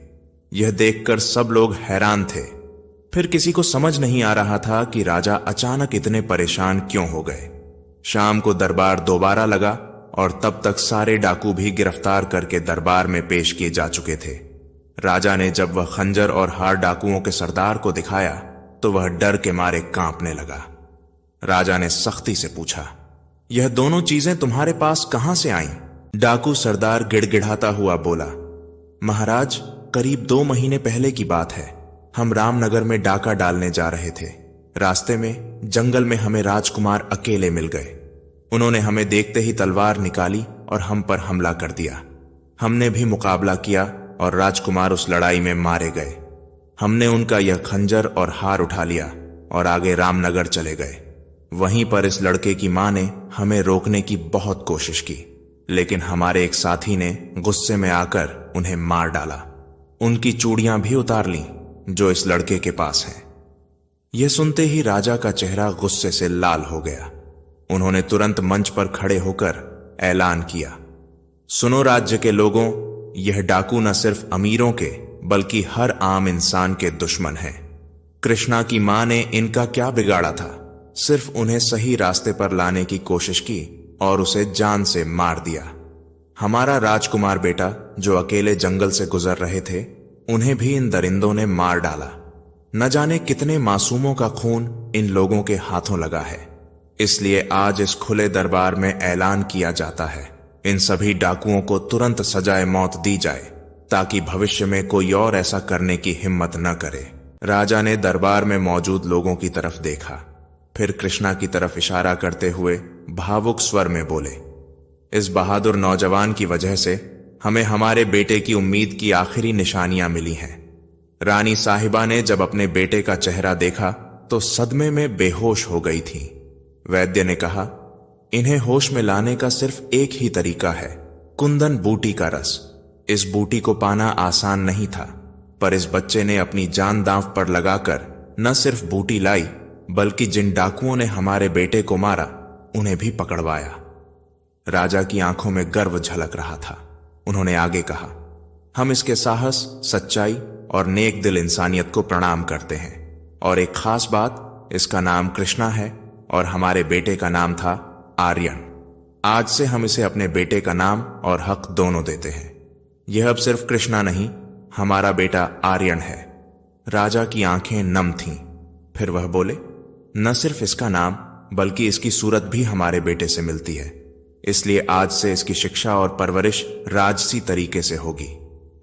यह देखकर सब लोग हैरान थे। फिर किसी को समझ नहीं आ रहा था कि राजा अचानक इतने परेशान क्यों हो गए। शाम को दरबार दोबारा लगा और तब तक सारे डाकू भी गिरफ्तार करके दरबार में पेश किए जा चुके थे। राजा ने जब वह खंजर और हार डाकुओं के सरदार को दिखाया तो वह डर के मारे कांपने लगा। राजा ने सख्ती से पूछा, यह दोनों चीजें तुम्हारे पास कहां से आईं? डाकू सरदार गिड़गिड़ाता हुआ बोला, महाराज, करीब 2 महीने पहले की बात है। हम रामनगर में डाका डालने जा रहे थे। रास्ते में जंगल में हमें राजकुमार अकेले मिल गए। उन्होंने हमें देखते ही तलवार निकाली और हम पर हमला कर दिया। हमने भी मुकाबला किया और राजकुमार उस लड़ाई में मारे गए। हमने उनका यह खंजर और हार उठा लिया और आगे रामनगर चले गए। वहीं पर इस लड़के की मां ने हमें रोकने की बहुत कोशिश की, लेकिन हमारे एक साथी ने गुस्से में आकर उन्हें मार डाला। उनकी चूड़ियां भी उतार लीं जो इस लड़के के पास हैं। यह सुनते ही राजा का चेहरा गुस्से से लाल हो गया। उन्होंने तुरंत मंच पर खड़े होकर ऐलान किया, सुनो राज्य के लोगों, यह डाकू न सिर्फ अमीरों के बल्कि हर आम इंसान के दुश्मन हैं। कृष्णा की मां ने इनका क्या बिगाड़ा था? सिर्फ उन्हें सही रास्ते पर लाने की कोशिश की और उसे जान से मार दिया। हमारा राजकुमार बेटा जो अकेले जंगल से गुजर रहे थे, उन्हें भी इन दरिंदों ने मार डाला। न जाने कितने मासूमों का खून इन लोगों के हाथों लगा है। इसलिए आज इस खुले दरबार में ऐलान किया जाता है, इन सभी डाकुओं को तुरंत सजाए मौत दी जाए, ताकि भविष्य में कोई और ऐसा करने की हिम्मत न करे। राजा ने दरबार में मौजूद लोगों की तरफ देखा, फिर कृष्णा की तरफ इशारा करते हुए भावुक स्वर में बोले, इस बहादुर नौजवान की वजह से हमें हमारे बेटे की उम्मीद की आखिरी निशानियां मिली हैं। रानी साहिबा ने जब अपने बेटे का चेहरा देखा तो सदमे में बेहोश हो गई थी। वैद्य ने कहा, इन्हें होश में लाने का सिर्फ एक ही तरीका है, कुंदन बूटी का रस। इस बूटी को पाना आसान नहीं था, पर इस बच्चे ने अपनी जान दांव पर लगाकर न सिर्फ बूटी लाई, बल्कि जिन डाकुओं ने हमारे बेटे को मारा उन्हें भी पकड़वाया। राजा की आंखों में गर्व झलक रहा था। उन्होंने आगे कहा, हम इसके साहस, सच्चाई और नेक दिल इंसानियत को प्रणाम करते हैं। और एक खास बात, इसका नाम कृष्णा है और हमारे बेटे का नाम था आर्यन। आज से हम इसे अपने बेटे का नाम और हक दोनों देते हैं। यह अब सिर्फ कृष्णा नहीं, हमारा बेटा आर्यन है। राजा की आंखें नम थीं। फिर वह बोले, न सिर्फ इसका नाम बल्कि इसकी सूरत भी हमारे बेटे से मिलती है। इसलिए आज से इसकी शिक्षा और परवरिश राजसी तरीके से होगी,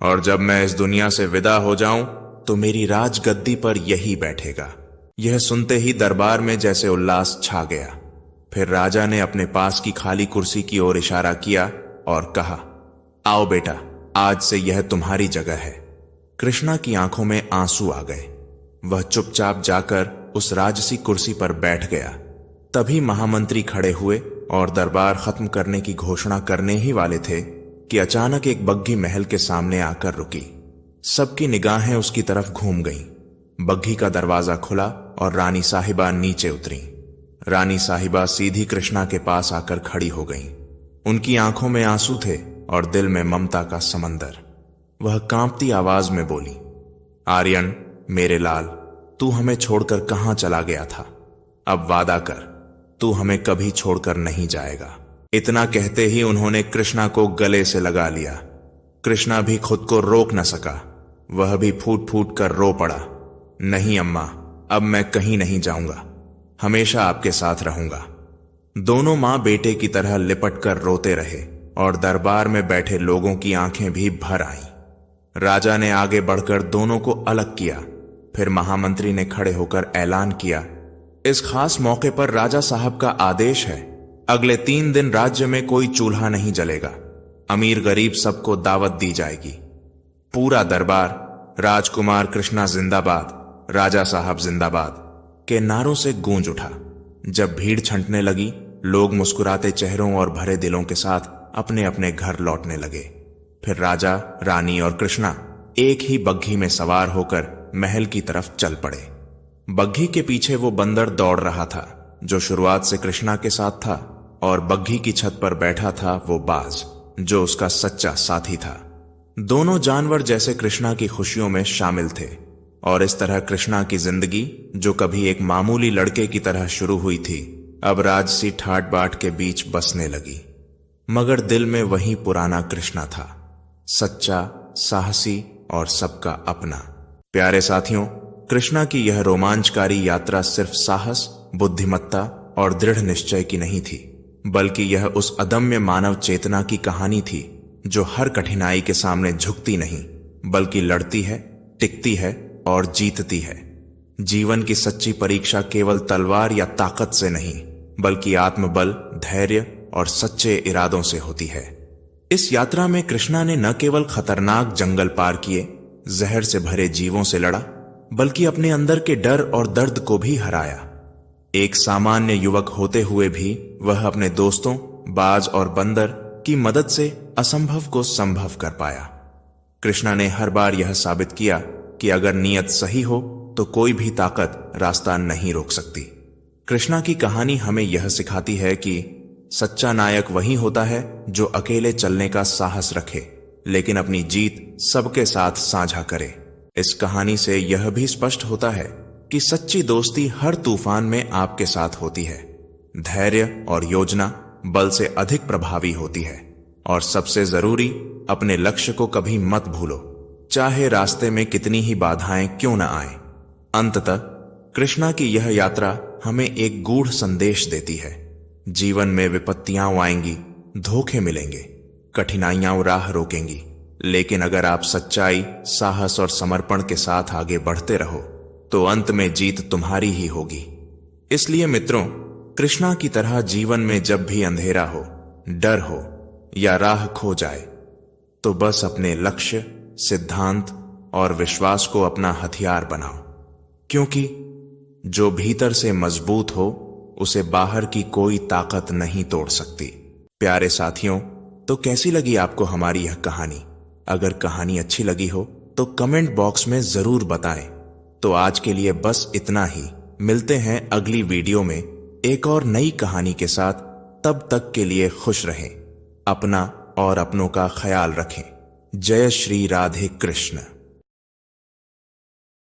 और जब मैं इस दुनिया से विदा हो जाऊं तो मेरी राजगद्दी पर यही बैठेगा। यह सुनते ही दरबार में जैसे उल्लास छा गया। फिर राजा ने अपने पास की खाली कुर्सी की ओर इशारा किया और कहा, आओ बेटा, आज से यह तुम्हारी जगह है। कृष्णा की आंखों में आंसू आ गए। वह चुपचाप जाकर उस राजसी कुर्सी पर बैठ गया। तभी महामंत्री खड़े हुए और दरबार खत्म करने की घोषणा करने ही वाले थे कि अचानक एक बग्घी महल के सामने आकर रुकी। सबकी निगाहें उसकी तरफ घूम गईं। बग्घी का दरवाजा खुला और रानी साहिबा नीचे उतरी। रानी साहिबा सीधी कृष्णा के पास आकर खड़ी हो गईं। उनकी आंखों में आंसू थे और दिल में ममता का समंदर। वह कांपती आवाज में बोली, आर्यन मेरे लाल, तू हमें छोड़कर कहां चला गया था? अब वादा कर, तू हमें कभी छोड़कर नहीं जाएगा। इतना कहते ही उन्होंने कृष्णा को गले से लगा लिया। कृष्णा भी खुद को रोक न सका। वह भी फूट फूट कर रो पड़ा, नहीं अम्मा, अब मैं कहीं नहीं जाऊंगा, हमेशा आपके साथ रहूंगा। दोनों मां बेटे की तरह लिपट कर रोते रहे और दरबार में बैठे लोगों की आंखें भी भर आईं। राजा ने आगे बढ़कर दोनों को अलग किया। फिर महामंत्री ने खड़े होकर ऐलान किया, इस खास मौके पर राजा साहब का आदेश है, अगले 3 दिन राज्य में कोई चूल्हा नहीं जलेगा। अमीर गरीब सबको दावत दी जाएगी। पूरा दरबार राजकुमार कृष्णा जिंदाबाद, राजा साहब जिंदाबाद के नारों से गूंज उठा। जब भीड़ छंटने लगी, लोग मुस्कुराते चेहरों और भरे दिलों के साथ अपने अपने घर लौटने लगे। फिर राजा, रानी और कृष्णा एक ही बग्घी में सवार होकर महल की तरफ चल पड़े। बग्घी के पीछे वो बंदर दौड़ रहा था जो शुरुआत से कृष्णा के साथ था, और बग्घी की छत पर बैठा था वो बाज जो उसका सच्चा साथी था। दोनों जानवर जैसे कृष्णा की खुशियों में शामिल थे, और इस तरह कृष्णा की जिंदगी, जो कभी एक मामूली लड़के की तरह शुरू हुई थी, अब राजसी ठाट बाट के बीच बसने लगी। मगर दिल में वही पुराना कृष्णा था, सच्चा, साहसी और सबका अपना। प्यारे साथियों, कृष्णा की यह रोमांचकारी यात्रा सिर्फ साहस, बुद्धिमत्ता और दृढ़ निश्चय की नहीं थी, बल्कि यह उस अदम्य मानव चेतना की कहानी थी जो हर कठिनाई के सामने झुकती नहीं, बल्कि लड़ती है, टिकती है और जीतती है। जीवन की सच्ची परीक्षा केवल तलवार या ताकत से नहीं, बल्कि आत्मबल, धैर्य और सच्चे इरादों से होती है। इस यात्रा में कृष्णा ने न केवल खतरनाक जंगल पार किए, जहर से भरे जीवों से लड़ा, बल्कि अपने अंदर के डर और दर्द को भी हराया। एक सामान्य युवक होते हुए भी वह अपने दोस्तों बाज और बंदर की मदद से असंभव को संभव कर पाया। कृष्णा ने हर बार यह साबित किया कि अगर नीयत सही हो तो कोई भी ताकत रास्ता नहीं रोक सकती। कृष्णा की कहानी हमें यह सिखाती है कि सच्चा नायक वही होता है जो अकेले चलने का साहस रखे, लेकिन अपनी जीत सबके साथ साझा करे। इस कहानी से यह भी स्पष्ट होता है कि सच्ची दोस्ती हर तूफान में आपके साथ होती है। धैर्य और योजना बल से अधिक प्रभावी होती है। और सबसे जरूरी, अपने लक्ष्य को कभी मत भूलो, चाहे रास्ते में कितनी ही बाधाएं क्यों न आए। अंततः कृष्णा की यह यात्रा हमें एक गूढ़ संदेश देती है। जीवन में विपत्तियां आएंगी, धोखे मिलेंगे, कठिनाइयां राह रोकेंगी, लेकिन अगर आप सच्चाई, साहस और समर्पण के साथ आगे बढ़ते रहो तो अंत में जीत तुम्हारी ही होगी। इसलिए मित्रों, कृष्णा की तरह जीवन में जब भी अंधेरा हो, डर हो या राह खो जाए, तो बस अपने लक्ष्य, सिद्धांत और विश्वास को अपना हथियार बनाओ, क्योंकि जो भीतर से मजबूत हो उसे बाहर की कोई ताकत नहीं तोड़ सकती। प्यारे साथियों, तो कैसी लगी आपको हमारी यह कहानी? अगर कहानी अच्छी लगी हो तो कमेंट बॉक्स में जरूर बताएं। तो आज के लिए बस इतना ही। मिलते हैं अगली वीडियो में एक और नई कहानी के साथ। तब तक के लिए खुश रहें, अपना और अपनों का ख्याल रखें। जय श्री राधे कृष्ण।